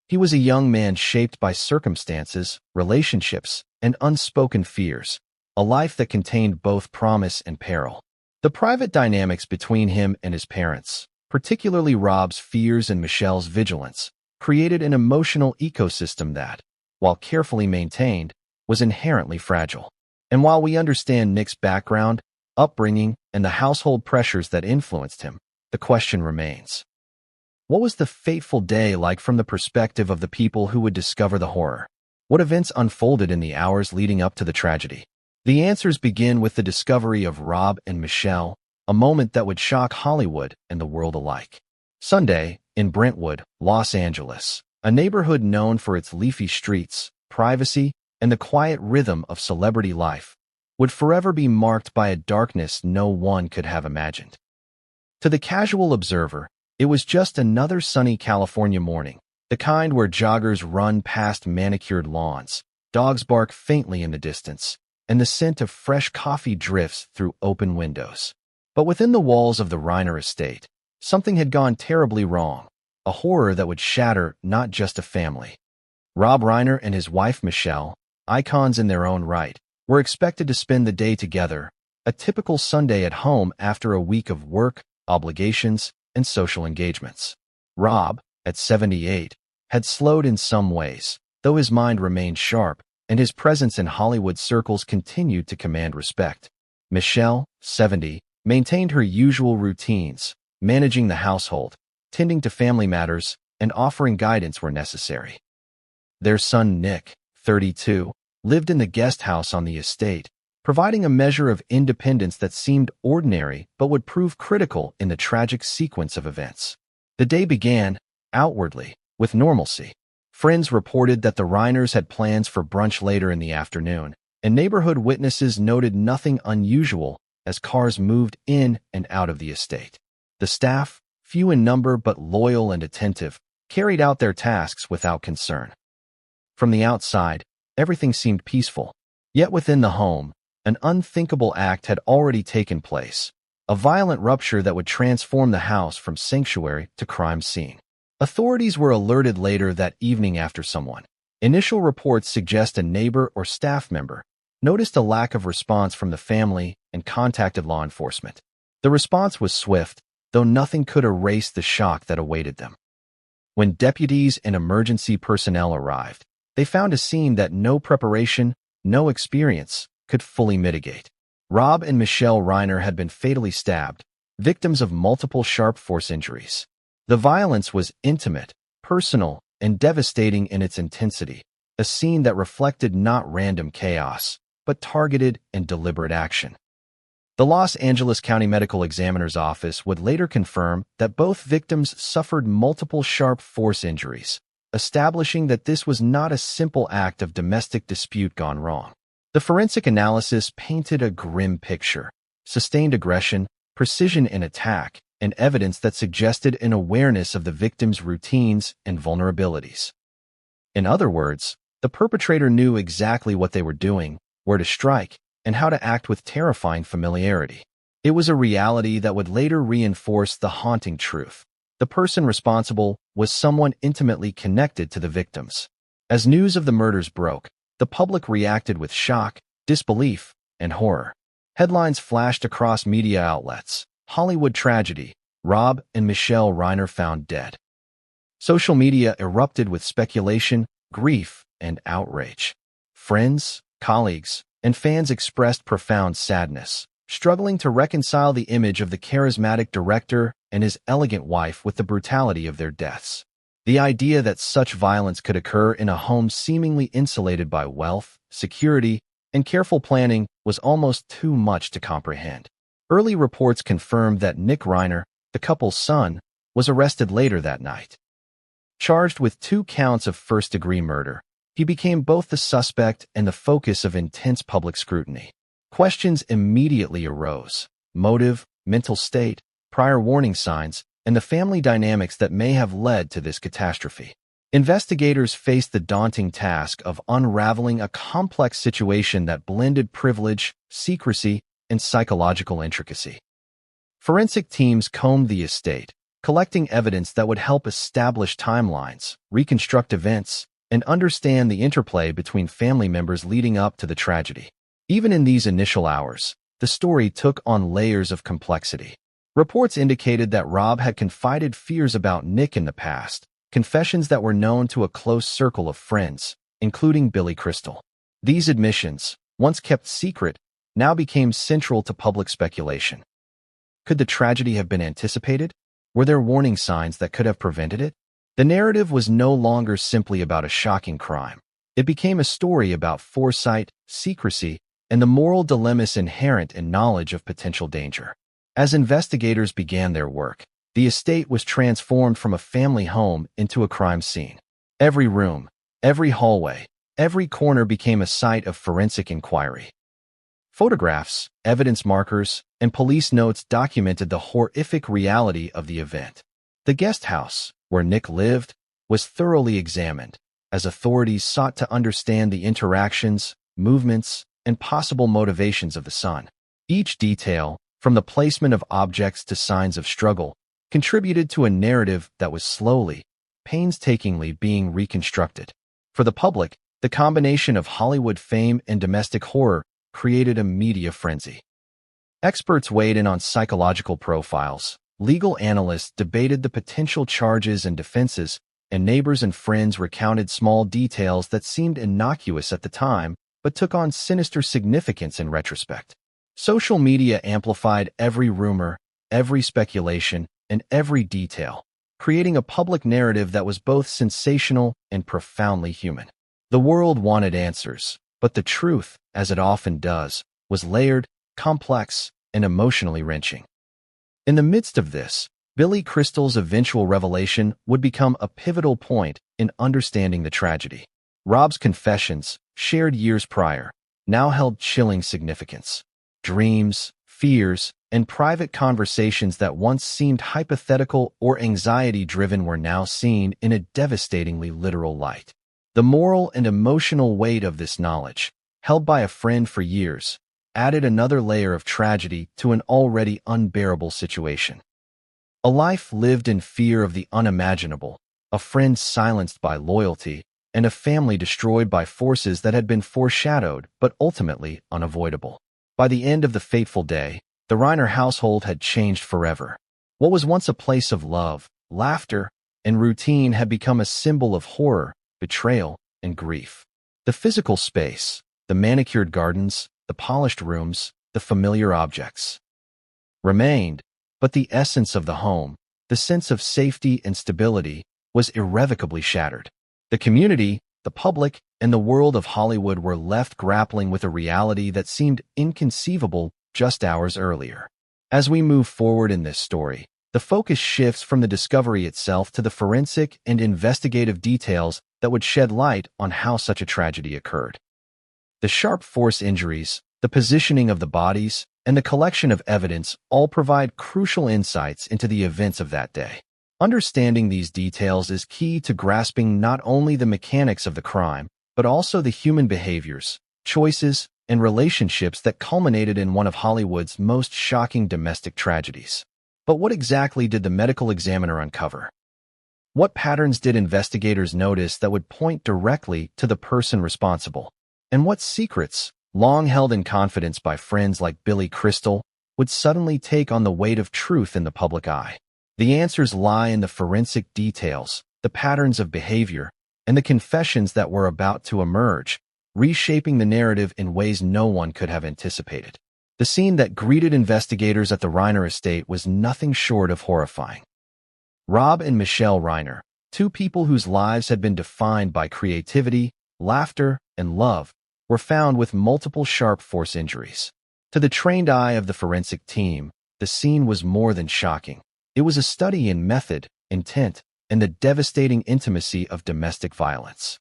He was a young man shaped by circumstances, relationships, and unspoken fears, a life that contained both promise and peril. The private dynamics between him and his parents, particularly Rob's fears and Michelle's vigilance, created an emotional ecosystem that, while carefully maintained, was inherently fragile. And while we understand Nick's background, upbringing, and the household pressures that influenced him, the question remains. What was the fateful day like from the perspective of the people who would discover the horror? What events unfolded in the hours leading up to the tragedy? The answers begin with the discovery of Rob and Michelle, a moment that would shock Hollywood and the world alike. Sunday, in Brentwood, Los Angeles, a neighborhood known for its leafy streets, privacy, and the quiet rhythm of celebrity life, would forever be marked by a darkness no one could have imagined. To the casual observer, it was just another sunny California morning, the kind where joggers run past manicured lawns, dogs bark faintly in the distance, and the scent of fresh coffee drifts through open windows. But within the walls of the Reiner estate, something had gone terribly wrong, a horror that would shatter not just a family. Rob Reiner and his wife Michelle, icons in their own right, were expected to spend the day together, a typical Sunday at home after a week of work, obligations, and social engagements. Rob, at 78, had slowed in some ways, though his mind remained sharp, and his presence in Hollywood circles continued to command respect. Michelle, 70, maintained her usual routines, managing the household, tending to family matters, and offering guidance where necessary. Their son Nick, 32, lived in the guest house on the estate, providing a measure of independence that seemed ordinary but would prove critical in the tragic sequence of events. The day began, outwardly, with normalcy. Friends reported that the Reiners had plans for brunch later in the afternoon, and neighborhood witnesses noted nothing unusual as cars moved in and out of the estate. The staff, few in number but loyal and attentive, carried out their tasks without concern. From the outside, everything seemed peaceful. Yet within the home, an unthinkable act had already taken place, a violent rupture that would transform the house from sanctuary to crime scene. Authorities were alerted later that evening after someone. Initial reports suggest a neighbor or staff member noticed a lack of response from the family and contacted law enforcement. The response was swift, though nothing could erase the shock that awaited them. When deputies and emergency personnel arrived, they found a scene that no preparation, no experience, could fully mitigate. Rob and Michelle Reiner had been fatally stabbed, victims of multiple sharp force injuries. The violence was intimate, personal, and devastating in its intensity, a scene that reflected not random chaos, but targeted and deliberate action. The Los Angeles County Medical Examiner's Office would later confirm that both victims suffered multiple sharp force injuries, establishing that this was not a simple act of domestic dispute gone wrong. The forensic analysis painted a grim picture: sustained aggression, precision in attack, and evidence that suggested an awareness of the victim's routines and vulnerabilities. In other words, the perpetrator knew exactly what they were doing, where to strike, and how to act with terrifying familiarity. It was a reality that would later reinforce the haunting truth: the person responsible was someone intimately connected to the victims. As news of the murders broke, the public reacted with shock, disbelief, and horror. Headlines flashed across media outlets. Hollywood tragedy. Rob and Michelle Reiner found dead. Social media erupted with speculation, grief, and outrage. Friends, colleagues, and fans expressed profound sadness, struggling to reconcile the image of the charismatic director and his elegant wife with the brutality of their deaths. The idea that such violence could occur in a home seemingly insulated by wealth, security, and careful planning was almost too much to comprehend. Early reports confirmed that Nick Reiner, the couple's son, was arrested later that night. Charged with 2 counts of first-degree murder, he became both the suspect and the focus of intense public scrutiny. Questions immediately arose: motive, mental state, prior warning signs, and the family dynamics that may have led to this catastrophe. Investigators faced the daunting task of unraveling a complex situation that blended privilege, secrecy, and psychological intricacy. Forensic teams combed the estate, collecting evidence that would help establish timelines, reconstruct events, and understand the interplay between family members leading up to the tragedy. Even in these initial hours, the story took on layers of complexity. Reports indicated that Rob had confided fears about Nick in the past, confessions that were known to a close circle of friends, including Billy Crystal. These admissions, once kept secret, now became central to public speculation. Could the tragedy have been anticipated? Were there warning signs that could have prevented it? The narrative was no longer simply about a shocking crime. It became a story about foresight, secrecy, and the moral dilemmas inherent in knowledge of potential danger. As investigators began their work, the estate was transformed from a family home into a crime scene. Every room, every hallway, every corner became a site of forensic inquiry. Photographs, evidence markers, and police notes documented the horrific reality of the event. The guest house, where Nick lived, was thoroughly examined, as authorities sought to understand the interactions, movements, and possible motivations of the son. Each detail, from the placement of objects to signs of struggle, contributed to a narrative that was slowly, painstakingly being reconstructed. For the public, the combination of Hollywood fame and domestic horror created a media frenzy. Experts weighed in on psychological profiles, legal analysts debated the potential charges and defenses, and neighbors and friends recounted small details that seemed innocuous at the time but took on sinister significance in retrospect. Social media amplified every rumor, every speculation, and every detail, creating a public narrative that was both sensational and profoundly human. The world wanted answers, but the truth, as it often does, was layered, complex, and emotionally wrenching. In the midst of this, Billy Crystal's eventual revelation would become a pivotal point in understanding the tragedy. Rob's confessions, shared years prior, now held chilling significance. Dreams, fears, and private conversations that once seemed hypothetical or anxiety-driven were now seen in a devastatingly literal light. The moral and emotional weight of this knowledge, held by a friend for years, added another layer of tragedy to an already unbearable situation. A life lived in fear of the unimaginable, a friend silenced by loyalty, and a family destroyed by forces that had been foreshadowed but ultimately unavoidable. By the end of the fateful day, the Reiner household had changed forever. What was once a place of love, laughter, and routine had become a symbol of horror, betrayal, and grief. The physical space, the manicured gardens, the polished rooms, the familiar objects remained, but the essence of the home, the sense of safety and stability, was irrevocably shattered. The community, the public, and the world of Hollywood were left grappling with a reality that seemed inconceivable just hours earlier. As we move forward in this story, the focus shifts from the discovery itself to the forensic and investigative details that would shed light on how such a tragedy occurred. The sharp force injuries, the positioning of the bodies, and the collection of evidence all provide crucial insights into the events of that day. Understanding these details is key to grasping not only the mechanics of the crime, but also the human behaviors, choices, and relationships that culminated in one of Hollywood's most shocking domestic tragedies. But what exactly did the medical examiner uncover? What patterns did investigators notice that would point directly to the person responsible? And what secrets, long held in confidence by friends like Billy Crystal, would suddenly take on the weight of truth in the public eye. The answers lie in the forensic details, the patterns of behavior, and the confessions that were about to emerge, reshaping the narrative in ways no one could have anticipated. The scene that greeted investigators at the Reiner estate was nothing short of horrifying. Rob and Michelle Reiner, two people whose lives had been defined by creativity, laughter, and love, were found with multiple sharp force injuries. To the trained eye of the forensic team, the scene was more than shocking. It was a study in method, intent, and the devastating intimacy of domestic violence.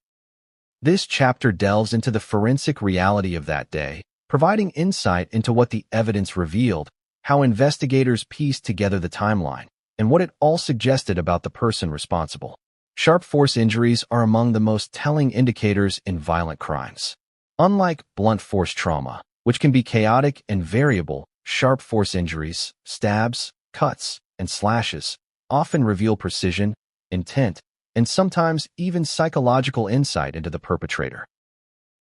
This chapter delves into the forensic reality of that day, providing insight into what the evidence revealed, how investigators pieced together the timeline, and what it all suggested about the person responsible. Sharp force injuries are among the most telling indicators in violent crimes. Unlike blunt force trauma, which can be chaotic and variable, sharp force injuries, stabs, cuts, and slashes, often reveal precision, intent, and sometimes even psychological insight into the perpetrator.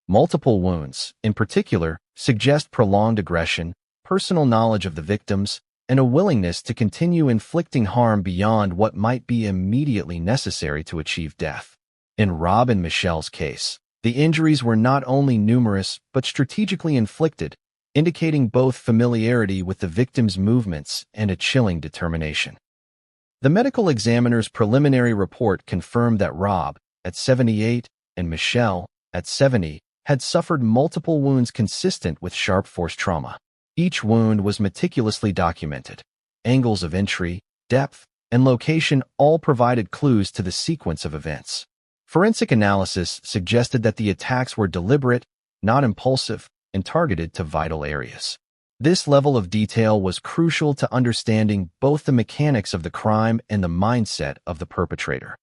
Multiple wounds, in particular, suggest prolonged aggression, personal knowledge of the victims, and a willingness to continue inflicting harm beyond what might be immediately necessary to achieve death. In Rob and Michelle's case, the injuries were not only numerous but strategically inflicted, indicating both familiarity with the victim's movements and a chilling determination. The medical examiner's preliminary report confirmed that Rob, at 78, and Michelle, at 70, had suffered multiple wounds consistent with sharp force trauma. Each wound was meticulously documented. Angles of entry, depth, and location all provided clues to the sequence of events. Forensic analysis suggested that the attacks were deliberate, not impulsive, and targeted to vital areas. This level of detail was crucial to understanding both the mechanics of the crime and the mindset of the perpetrator.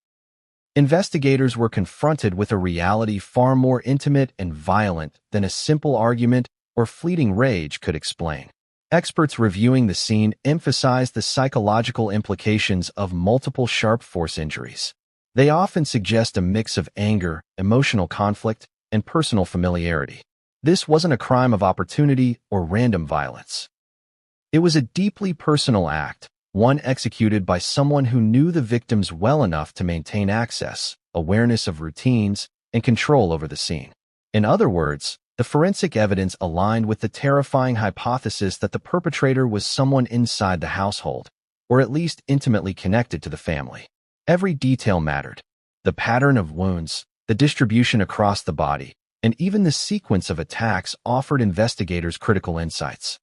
Investigators were confronted with a reality far more intimate and violent than a simple argument or fleeting rage could explain. Experts reviewing the scene emphasized the psychological implications of multiple sharp force injuries. They often suggest a mix of anger, emotional conflict, and personal familiarity. This wasn't a crime of opportunity or random violence. It was a deeply personal act, one executed by someone who knew the victims well enough to maintain access, awareness of routines, and control over the scene. In other words, the forensic evidence aligned with the terrifying hypothesis that the perpetrator was someone inside the household, or at least intimately connected to the family. Every detail mattered. The pattern of wounds, the distribution across the body, and even the sequence of attacks offered investigators critical insights.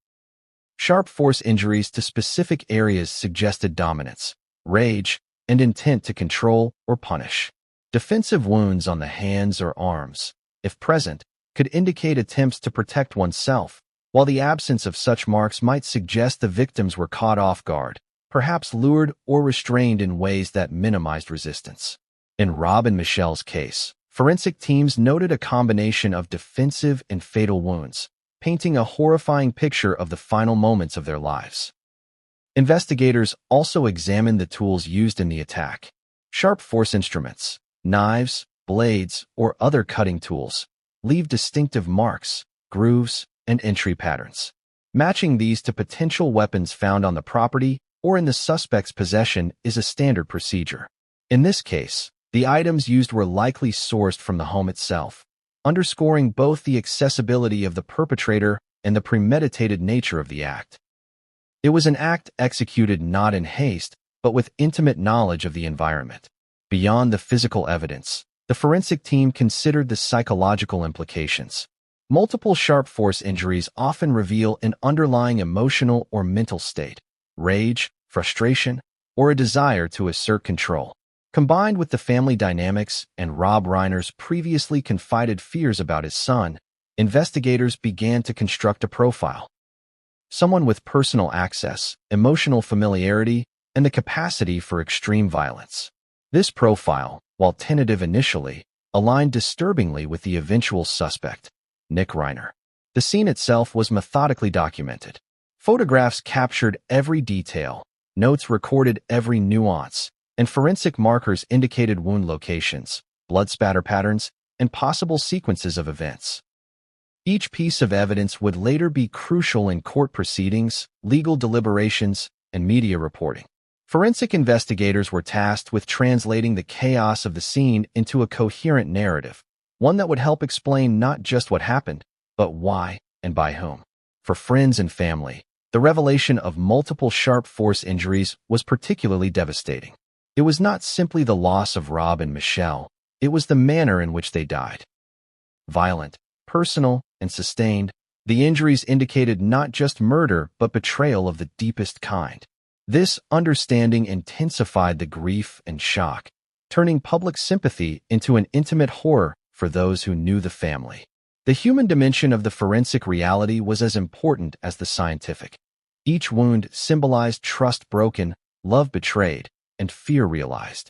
Sharp force injuries to specific areas suggested dominance, rage, and intent to control or punish. Defensive wounds on the hands or arms, if present, could indicate attempts to protect oneself, while the absence of such marks might suggest the victims were caught off guard, perhaps lured or restrained in ways that minimized resistance. In Rob and Michelle's case, forensic teams noted a combination of defensive and fatal wounds, painting a horrifying picture of the final moments of their lives. Investigators also examined the tools used in the attack. Sharp force instruments, knives, blades, or other cutting tools, leave distinctive marks, grooves, and entry patterns. Matching these to potential weapons found on the property or in the suspect's possession is a standard procedure. In this case, the items used were likely sourced from the home itself, underscoring both the accessibility of the perpetrator and the premeditated nature of the act. It was an act executed not in haste, but with intimate knowledge of the environment. Beyond the physical evidence, the forensic team considered the psychological implications. Multiple sharp force injuries often reveal an underlying emotional or mental state, rage, frustration, or a desire to assert control. Combined with the family dynamics and Rob Reiner's previously confided fears about his son, investigators began to construct a profile. Someone with personal access, emotional familiarity, and the capacity for extreme violence. This profile, while tentative initially, aligned disturbingly with the eventual suspect, Nick Reiner. The scene itself was methodically documented. Photographs captured every detail, notes recorded every nuance, and forensic markers indicated wound locations, blood spatter patterns, and possible sequences of events. Each piece of evidence would later be crucial in court proceedings, legal deliberations, and media reporting. Forensic investigators were tasked with translating the chaos of the scene into a coherent narrative, one that would help explain not just what happened, but why and by whom. For friends and family, the revelation of multiple sharp force injuries was particularly devastating. It was not simply the loss of Rob and Michelle, it was the manner in which they died. Violent, personal, and sustained, the injuries indicated not just murder but betrayal of the deepest kind. This understanding intensified the grief and shock, turning public sympathy into an intimate horror for those who knew the family. The human dimension of the forensic reality was as important as the scientific. Each wound symbolized trust broken, love betrayed, and fear realized.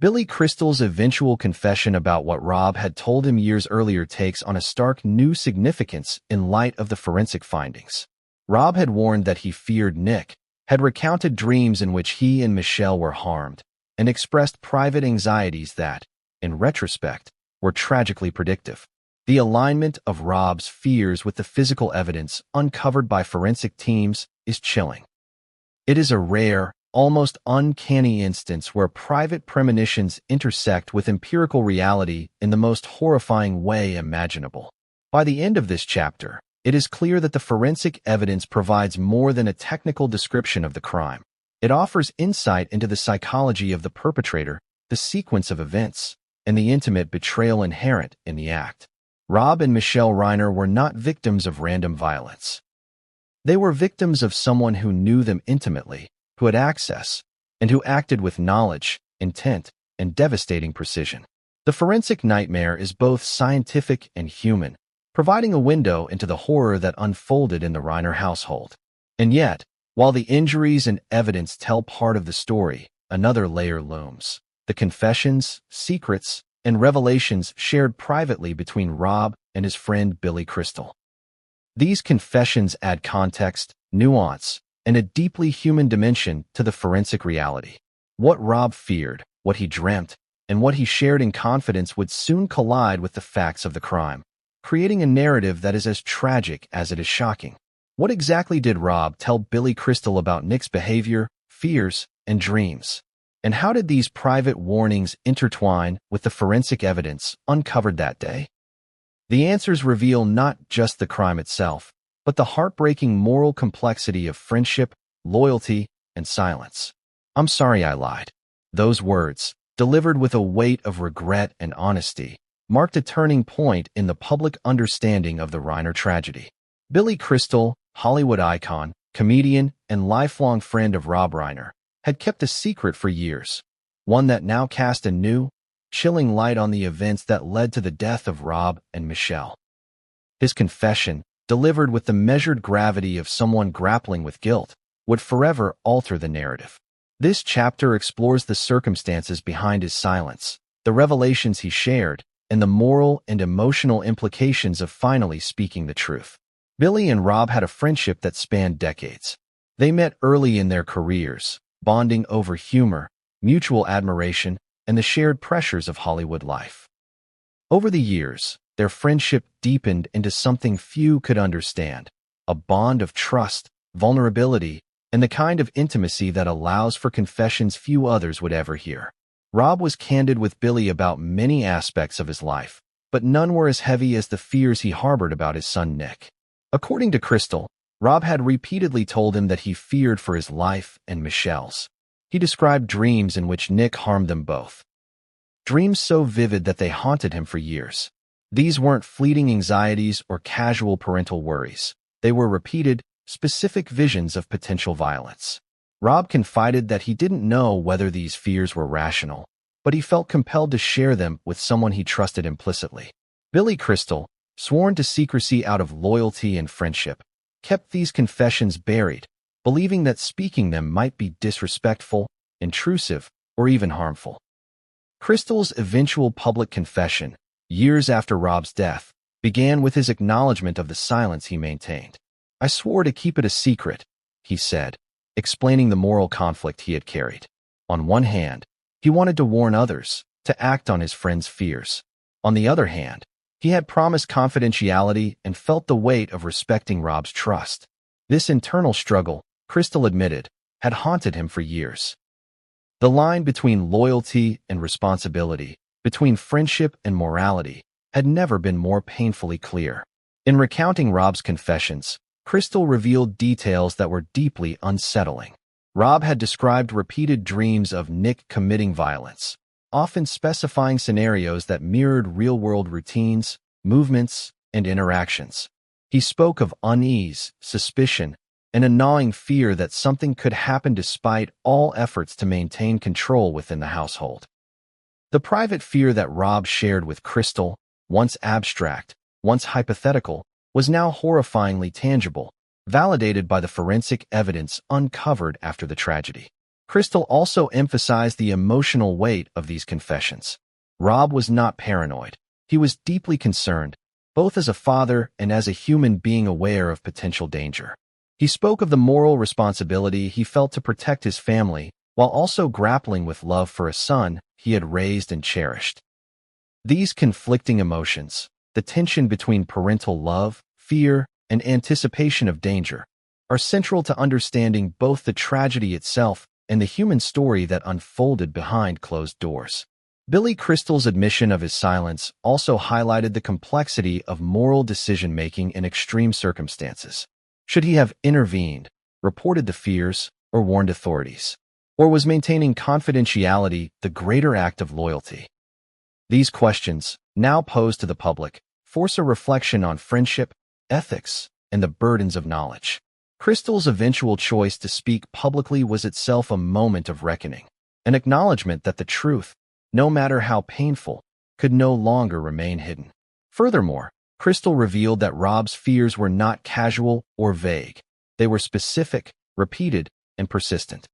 Billy Crystal's eventual confession about what Rob had told him years earlier takes on a stark new significance in light of the forensic findings. Rob had warned that he feared Nick, had recounted dreams in which he and Michelle were harmed, and expressed private anxieties that, in retrospect, were tragically predictive. The alignment of Rob's fears with the physical evidence uncovered by forensic teams is chilling. It is a rare, almost uncanny instance where private premonitions intersect with empirical reality in the most horrifying way imaginable. By the end of this chapter, it is clear that the forensic evidence provides more than a technical description of the crime. It offers insight into the psychology of the perpetrator, the sequence of events, and the intimate betrayal inherent in the act. Rob and Michelle Reiner were not victims of random violence. They were victims of someone who knew them intimately, who had access, and who acted with knowledge, intent, and devastating precision. The forensic nightmare is both scientific and human, providing a window into the horror that unfolded in the Reiner household. And yet, while the injuries and evidence tell part of the story, another layer looms. The confessions, secrets, and revelations shared privately between Rob and his friend Billy Crystal. These confessions add context, nuance, and a deeply human dimension to the forensic reality. What Rob feared, what he dreamt, and what he shared in confidence would soon collide with the facts of the crime, creating a narrative that is as tragic as it is shocking. What exactly did Rob tell Billy Crystal about Nick's behavior, fears, and dreams? And how did these private warnings intertwine with the forensic evidence uncovered that day? The answers reveal not just the crime itself, but the heartbreaking moral complexity of friendship, loyalty, and silence. "I'm sorry I lied." Those words, delivered with a weight of regret and honesty, marked a turning point in the public understanding of the Reiner tragedy. Billy Crystal, Hollywood icon, comedian, and lifelong friend of Rob Reiner, had kept a secret for years, one that now cast a new, chilling light on the events that led to the death of Rob and Michelle. His confession, delivered with the measured gravity of someone grappling with guilt, would forever alter the narrative. This chapter explores the circumstances behind his silence, the revelations he shared, and the moral and emotional implications of finally speaking the truth. Billy and Rob had a friendship that spanned decades. They met early in their careers, bonding over humor, mutual admiration, and the shared pressures of Hollywood life. Over the years, their friendship deepened into something few could understand, a bond of trust, vulnerability, and the kind of intimacy that allows for confessions few others would ever hear. Rob was candid with Billy about many aspects of his life, but none were as heavy as the fears he harbored about his son Nick. According to Crystal, Rob had repeatedly told him that he feared for his life and Michelle's. He described dreams in which Nick harmed them both. Dreams so vivid that they haunted him for years. These weren't fleeting anxieties or casual parental worries. They were repeated, specific visions of potential violence. Rob confided that he didn't know whether these fears were rational, but he felt compelled to share them with someone he trusted implicitly. Billy Crystal, sworn to secrecy out of loyalty and friendship, kept these confessions buried, believing that speaking them might be disrespectful, intrusive, or even harmful. Crystal's eventual public confession, years after Rob's death, began with his acknowledgement of the silence he maintained. "I swore to keep it a secret," he said, explaining the moral conflict he had carried. On one hand, he wanted to warn others, to act on his friend's fears. On the other hand, He had promised confidentiality and felt the weight of respecting Rob's trust. This internal struggle, Crystal admitted, had haunted him for years. The line between loyalty and responsibility, between friendship and morality, had never been more painfully clear. In recounting Rob's confessions, Crystal revealed details that were deeply unsettling. Rob had described repeated dreams of Nick committing violence, often specifying scenarios that mirrored real-world routines, movements, and interactions. He spoke of unease, suspicion, and a gnawing fear that something could happen despite all efforts to maintain control within the household. The private fear that Rob shared with Crystal, once abstract, once hypothetical, was now horrifyingly tangible, validated by the forensic evidence uncovered after the tragedy. Crystal also emphasized the emotional weight of these confessions. Rob was not paranoid. He was deeply concerned, both as a father and as a human being aware of potential danger. He spoke of the moral responsibility he felt to protect his family, while also grappling with love for a son he had raised and cherished. These conflicting emotions, the tension between parental love, fear, and anticipation of danger, are central to understanding both the tragedy itself and the human story that unfolded behind closed doors. Billy Crystal's admission of his silence also highlighted the complexity of moral decision-making in extreme circumstances. Should he have intervened, reported the fears, or warned authorities? Or was maintaining confidentiality the greater act of loyalty? These questions, now posed to the public, force a reflection on friendship, ethics, and the burdens of knowledge. Crystal's eventual choice to speak publicly was itself a moment of reckoning, an acknowledgement that the truth, no matter how painful, could no longer remain hidden. Furthermore, Crystal revealed that Rob's fears were not casual or vague. They were specific, repeated, and persistent.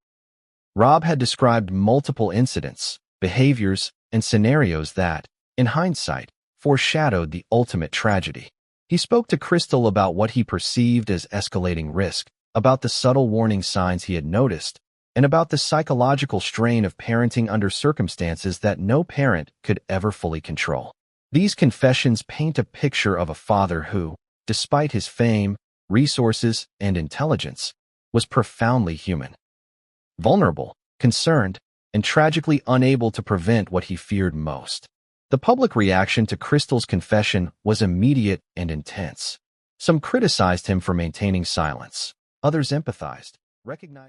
Rob had described multiple incidents, behaviors, and scenarios that, in hindsight, foreshadowed the ultimate tragedy. He spoke to Crystal about what he perceived as escalating risk, about the subtle warning signs he had noticed, and about the psychological strain of parenting under circumstances that no parent could ever fully control. These confessions paint a picture of a father who, despite his fame, resources, and intelligence, was profoundly human. Vulnerable, concerned, and tragically unable to prevent what he feared most. The public reaction to Crystal's confession was immediate and intense. Some criticized him for maintaining silence. Others empathized, recognizing